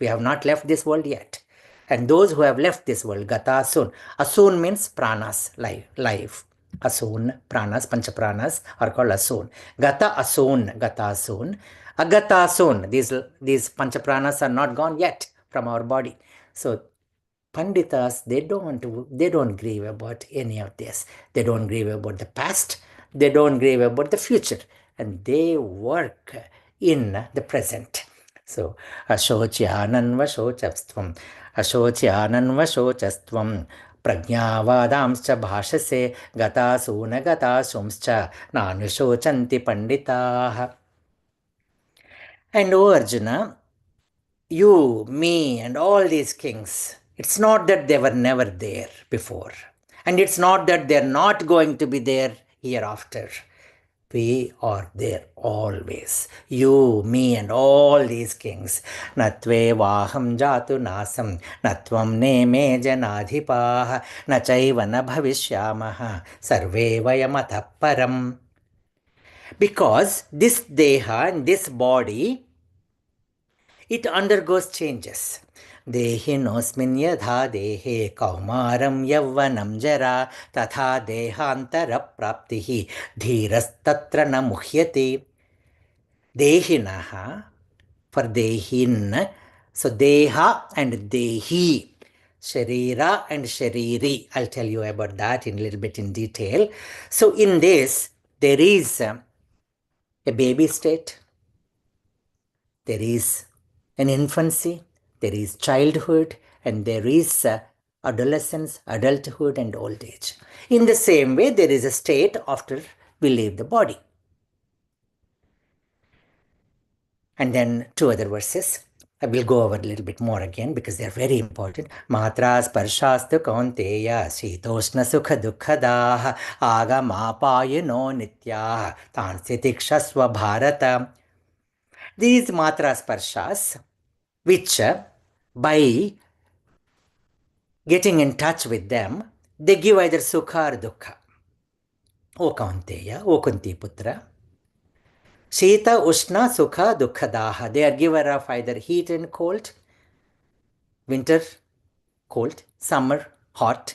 We have not left this world yet. And those who have left this world, gatasun. Asun means pranas, life. Asun, pranas, panchapranas are called asun. Gata asun, gatasun. Agatasun, these panchapranas are not gone yet from our body. So Panditas, they don't grieve about any of this. They don't grieve about the past. They don't grieve about the future. And they work in the present. So, Ashocyananva shochastvam, Ashocyananva shochastvam, Prajnavadamscha bhashase, Gatasuna gatasumscha, Nanusochanti panditaha. And O Arjuna, you, me, and all these kings, it's not that they were never there before. And it's not that they're not going to be there hereafter. We are there always. You, me, and all these kings. Natve vaham jatu nasam, natvam neme janadhipaha, nachaiva na bhavishyamaha, sarve vayamata param. Because this deha and this body, it undergoes changes. Dehinosmin yadha dehe kaumaram yavvanam jara tatha dehantara praptihi dhirastatra na muhyate. Dehinaha, for dehin, so deha and dehi, sharira and shariri. I'll tell you about that in a little bit in detail. So in this, there is a baby state, there is an infancy, there is childhood, and there is adolescence, adulthood, and old age. In the same way, there is a state after we leave the body. And then two other verses. I will go over a little bit more again because they are very important. Matra sparshastu kaunteya shitoshna sukha dukkhadah agamapayano nitya tansitikshasva bharata. These matra sparshas, which by getting in touch with them, they give either sukha or dukkha. O Kaunteya, O Kunti Putra, Shita, Ushna, Sukha, Dukkha, Daha. They are giver of either heat and cold, winter, cold, summer, hot.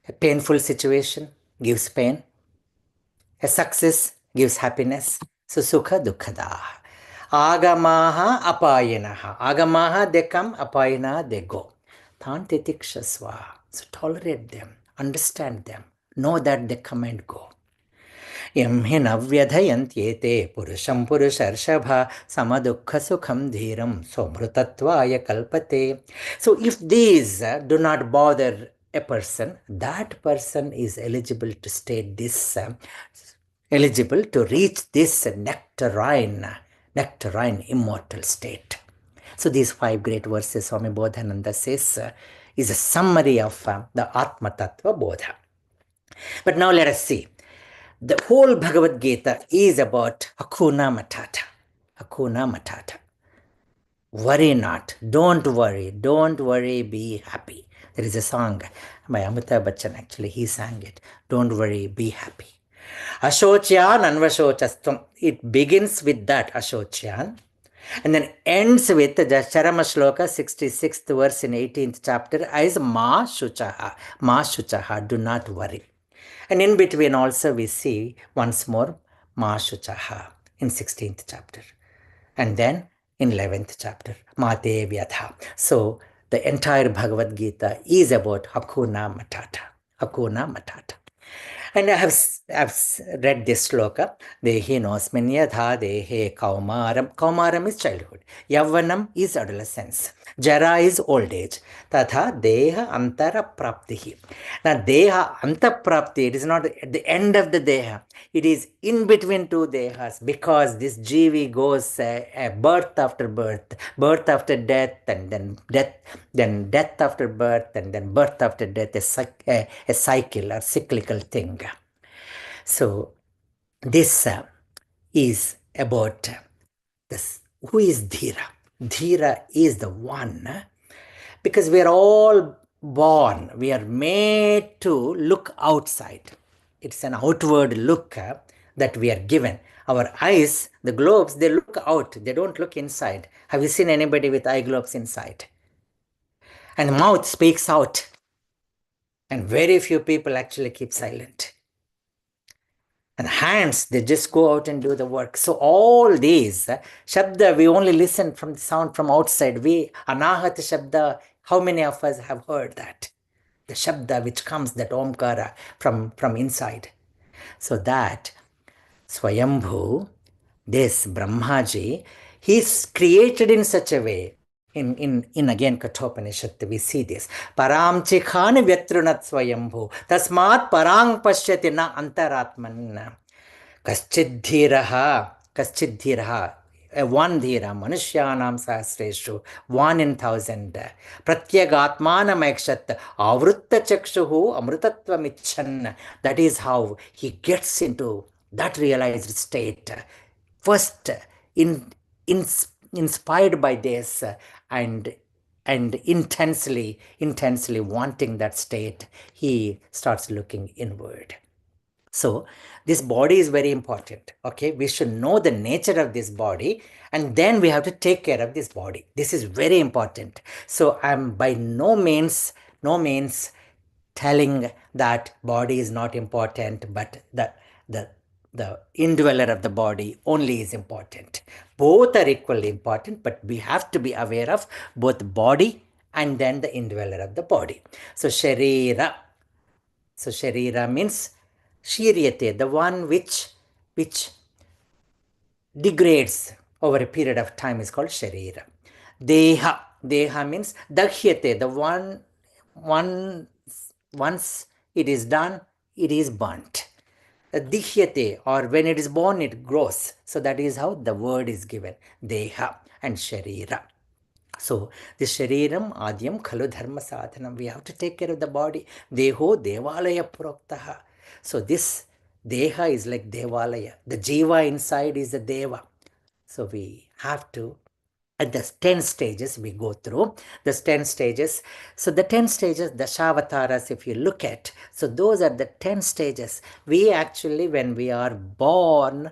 A painful situation gives pain. A success gives happiness. So Sukha, Dukkha, Daha. Agamaha, apayanaha. Agamaha, they come, apayana, they go. Tantitikshasva. So tolerate them, understand them, know that they come and go. Yam hinavyadhayantyete purusham purusharshabha samadukha sukham dhiram somrutatvaya kalpate. So if these do not bother a person, that person is eligible to state this, eligible to reach this nectarine immortal state. So these 5 great verses Swami Bodhananda says is a summary of the Atma Tattva Bodha. But now let us see. The whole Bhagavad Gita is about Hakuna Matata. Hakuna Matata. Worry not. Don't worry, be happy. There is a song by Amitabh Bachchan, actually, he sang it. Don't worry, be happy. Ashocyan anvashochastvam. It begins with that, Ashocyan, and then ends with the Charama Shloka, 66th verse in 18th chapter, as Ma Shuchaha. Ma Shuchaha, do not worry. And in between also we see once more Ma Shuchaha in 16th chapter. And then in 11th chapter, Mate Vyatha. So the entire Bhagavad Gita is about Hakuna Matata. Hakuna Matata. And I have read this sloka. Dehi nosmin yadha dehe kaumaram. Kaumaram is childhood. Yavvanam is adolescence. Jara is old age. Tatha deha antara praptihi. Now deha anta prapti, it is not at the end of the deha. It is in between two dehas, because this jivi goes birth after birth, birth after death, and then death after birth, and then birth after death, a cycle or cyclical thing. So this is about this. Who is Dhira? Dhira is the one, because we are all born, we are made to look outside. It's an outward look that we are given. Our eyes, the globes, they look out, they don't look inside. Have you seen anybody with eye globes inside? And the mouth speaks out, and very few people actually keep silent. And hands, they just go out and do the work. So all these shabda, we only listen from the sound from outside. We anahat shabda, how many of us have heard that? The shabda which comes, that omkara from inside. So that Swayambhu, this Brahmaji, he's created in such a way. In again Kathopanishad, we see this. Param chikhani vyatrunat Swayambhu. Tasmat parang pashyati na antaratman. Kaschidhiraha, one dhira, manushyanam sahasreshu, 1 in 1,000. Pratyagatmanam ekshat, avrutta chakshuhu, amrutatvam icchan. That is how he gets into that realized state. First, inspired by this, and intensely wanting that state, he starts looking inward. So this body is very important. Okay, we should know the nature of this body, and then we have to take care of this body. This is very important. So I'm by no means telling that body is not important, but the indweller of the body only is important. Both are equally important, but we have to be aware of both body and then the indweller of the body. So sharira. So sharira means shiryate, the one which degrades over a period of time is called sharira. Deha means dakhyate, the one once it is done, it is burnt. Dikhyate, or when it is born, it grows. So that is how the word is given, deha and sharira. So this shariram adyam khalu dharma sadhanam. We have to take care of the body. Deho devalaya proktaha. So this deha is like devalaya. The jiva inside is the deva. So we have to, at the 10 stages we go through, the 10 stages. So the 10 stages, the Dashavataras, if you look at, so those are the 10 stages. We actually, when we are born,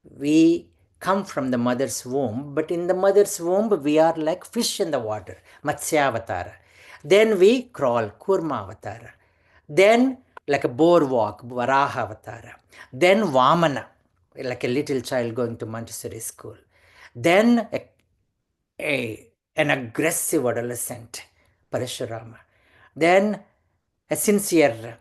we come from the mother's womb, but in the mother's womb, we are like fish in the water, Matsyavatara. Then we crawl, Kurmavatara. Then like a boardwalk, Varahavatara. Then Vamana, like a little child going to Montessori school. Then an aggressive adolescent, Parashurama. Then a sincere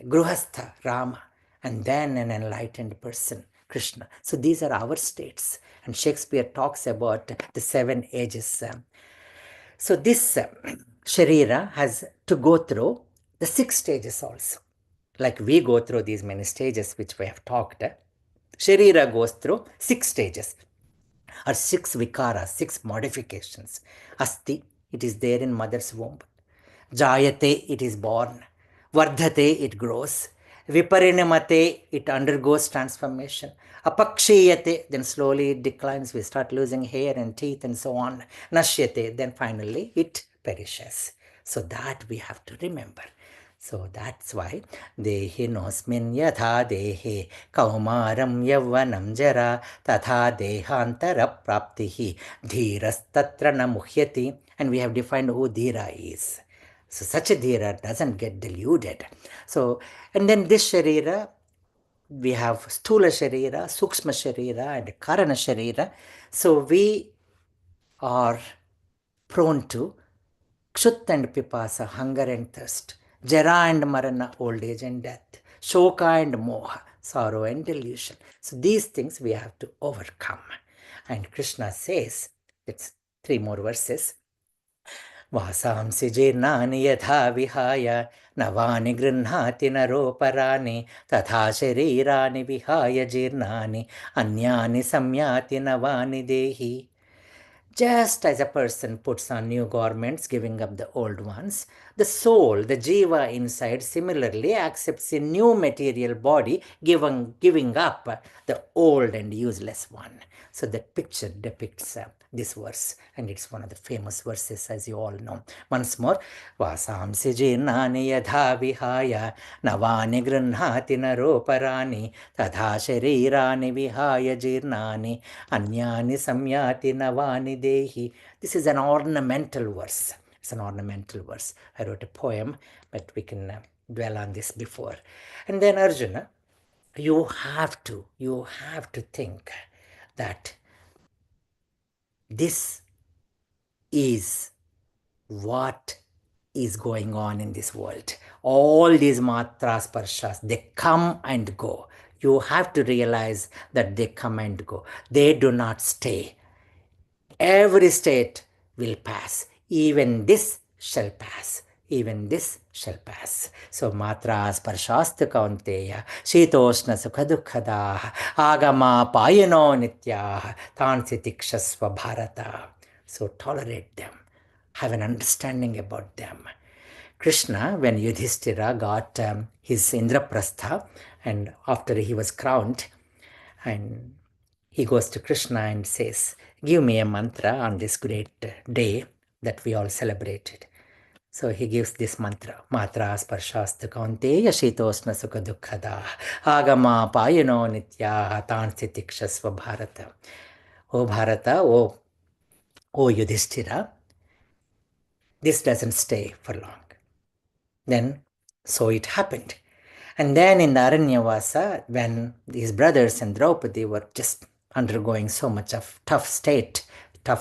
Gruhastha, Rama. And then an enlightened person, Krishna. So these are our states. And Shakespeare talks about the 7 ages. So this Sharira has to go through the 6 stages also. Like we go through these many stages which we have talked. Sharira goes through 6 stages, or 6 vikaras, 6 modifications. Asti, it is there in mother's womb. Jayate, it is born. Vardhate, it grows. Viparinamate, it undergoes transformation. Apakshiyate, then slowly it declines. We start losing hair and teeth and so on. Nashyate, then finally it perishes. So that we have to remember. So that's why dehinosmin yatha dehe kaumaram yavvanam jara tatha dehantara praptihi dhirastatra na muhyati. And we have defined who dhira is. So such a dhira doesn't get deluded. So, and then this sharira, we have sthula sharira, sukshma sharira, and karana sharira. So we are prone to kshut and pipasa, hunger and thirst, jara and marana, old age and death, shoka and moha, sorrow and delusion. So these things we have to overcome. And Krishna says, it's 3 more verses. वासांसि जीर्णानि यथा विहाय नवानि गृह्णाति नरोपराणि तथा शरीराणि विहाय जीर्णानि अन्यानि संयाति नवानि देहि. Just as a person puts on new garments, giving up the old ones, the soul, the jiva inside, similarly accepts a new material body, giving up the old and useless one. So that picture depicts this verse, and it's one of the famous verses, as you all know. Once more, vasamsi jirnani yadha vihaya navani gृह्णाति naroparaani tadha sharirani vihaya jirnani anyani samyati navani dehi. This is an ornamental verse. It's an ornamental verse. I wrote a poem, but we can dwell on this before. And then Arjuna, you have to think that this is what is going on in this world. All these matras, parshas, they come and go. You have to realize that they come and go. They do not stay. Every state will pass. Even this shall pass. Even this shall pass. So matras parshasta kaunteya shitoshna sukha dukkhadah agama payano nityah tansi tikshasva bharata. So tolerate them. Have an understanding about them. Krishna, when Yudhishthira got his Indraprastha, and after he was crowned, and he goes to Krishna and says, give me a mantra on this great day that we all celebrated. So he gives this mantra, matras parshasta kaunteya shitosna sukha dukkhada agama payano nityaha tansi tikshasva bharata. O Bharata, O Yudhishthira, this doesn't stay for long. Then, so it happened. And then in the Aranyavasa, when his brothers and Draupadi were just undergoing so much of tough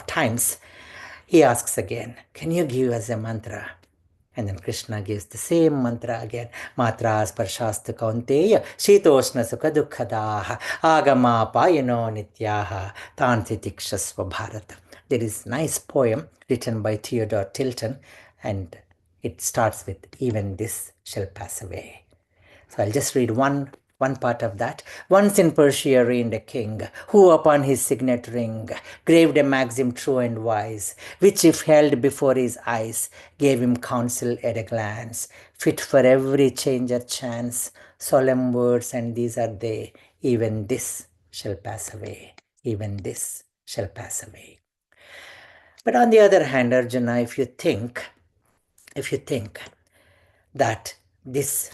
times, he asks again, can you give us a mantra? And then Krishna gives the same mantra again. Matras parshasta kaunteya shitoshna sukha dukkhadah agama payano nityaha tanti tikshasva bharata. There is a nice poem written by Theodore Tilton, and it starts with, even this shall pass away. So I'll just read one part of that. Once in Persia reigned a king, who upon his signet ring graved a maxim true and wise, which if held before his eyes, gave him counsel at a glance, fit for every change or chance. Solemn words, and these are they, even this shall pass away. Even this shall pass away. But on the other hand, Arjuna, if you think that this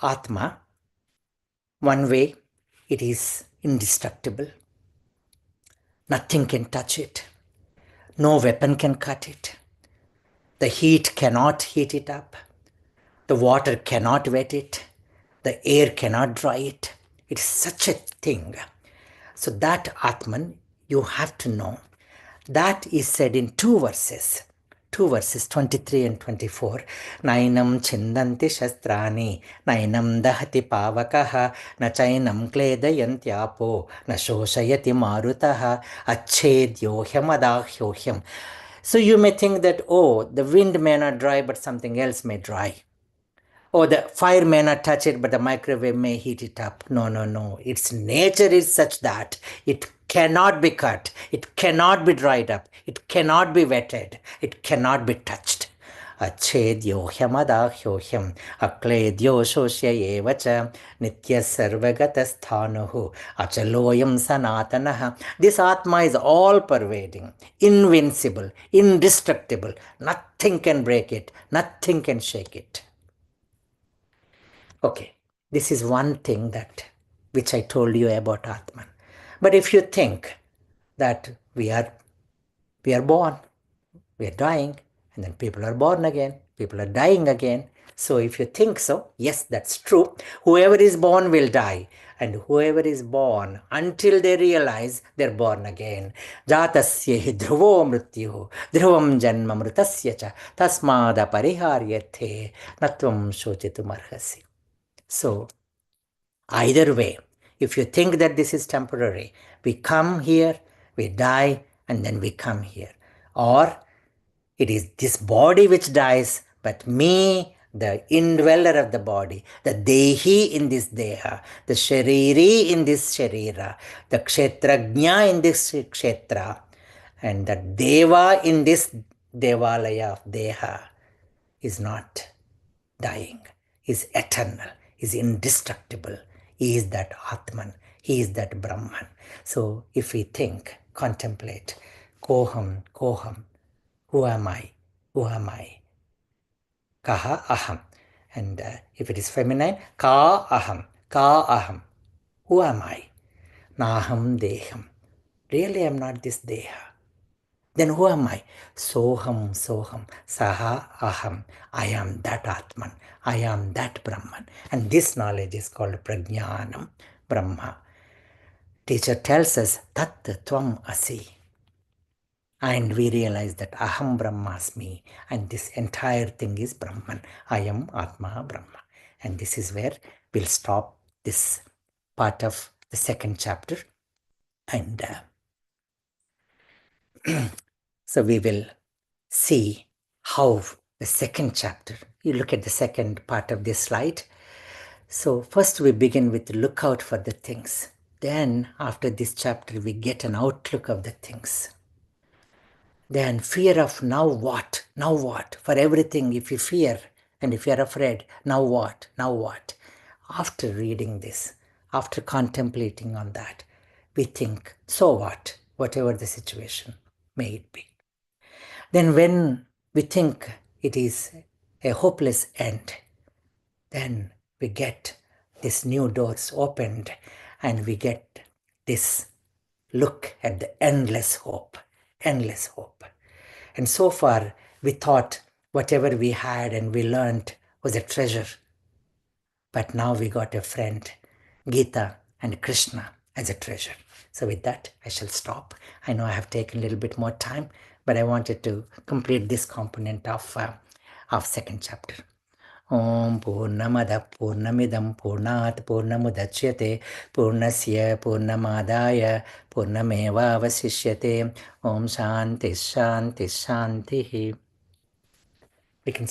Atma, one way, it is indestructible. Nothing can touch it. No weapon can cut it. The heat cannot heat it up. The water cannot wet it. The air cannot dry it. It is such a thing. So that Atman, you have to know. That is said in two verses, 23 and 24. Nainam chindanti shastrani, nainam dahati pavakaha, na chainam kledayantyapo, na shoshayati marutaha, achedyohyam adahyohyam. So you may think that, oh, the wind may not dry, but something else may dry. Or the fire may not touch it, but the microwave may heat it up. No. Its nature is such that it cannot be cut. It cannot be dried up. It cannot be wetted. It cannot be touched. Achedyo hyamadahyohyam akledyo shoshya evacha nitya sarvagata sthanuhu achaloyam sanatanaha. This Atma is all pervading, invincible, indestructible. Nothing can break it. Nothing can shake it. Okay, this is one thing which I told you about Atman. But if you think that we are born, we are dying, and then people are born again, people are dying again. So if you think so, yes, that's true. Whoever is born will die. And whoever is born, until they realize they're born again. Jatasya hi dhruvo mrityuh, dhruvam janma mritasya cha, tasmada pariharyate, natvam shochitum arhasi. So, either way, if you think that this is temporary, we come here, we die, and then we come here. Or it is this body which dies, but me, the indweller of the body, the Dehi in this Deha, the Shariri in this Sharira, the Kshetrajna in this Kshetra, and the Deva in this Devalaya of Deha is not dying, is eternal, is indestructible. He is that Atman, he is that Brahman. So if we think, contemplate, Koham, Koham, who am I? Who am I? Kaha aham. And if it is feminine, ka aham, ka aham. Who am I? Naham deham. Really, I am not this deha. Then who am I? Soham, soham, saha aham. I am that Atman. I am that Brahman. And this knowledge is called Prajnanam Brahma. Teacher tells us, Tat Tvam Asi. And we realize that Aham Brahmasmi, and this entire thing is Brahman. I am Atma Brahma. And this is where we'll stop this part of the second chapter. And so we will see how the second chapter, you look at the second part of this slide. So first we begin with look out for the things. Then after this chapter, we get an outlook of the things. Then fear of now what? Now what? For everything, if you fear and if you're afraid, now what? Now what? After reading this, after contemplating on that, we think, so what? Whatever the situation may it be. Then when we think it is a hopeless end, then we get these new doors opened and we get this look at the endless hope, endless hope. And so far, we thought whatever we had and we learned was a treasure. But now we got a friend, Gita and Krishna, as a treasure. So with that, I shall stop. I know I have taken a little bit more time, but I wanted to complete this component of second chapter. Om Purnamada Purnamidam Purnat Purnamudachyate Purnasya Purnamadaya Purnameva Vasishyate. Om Shanti Shanti Shanti. We can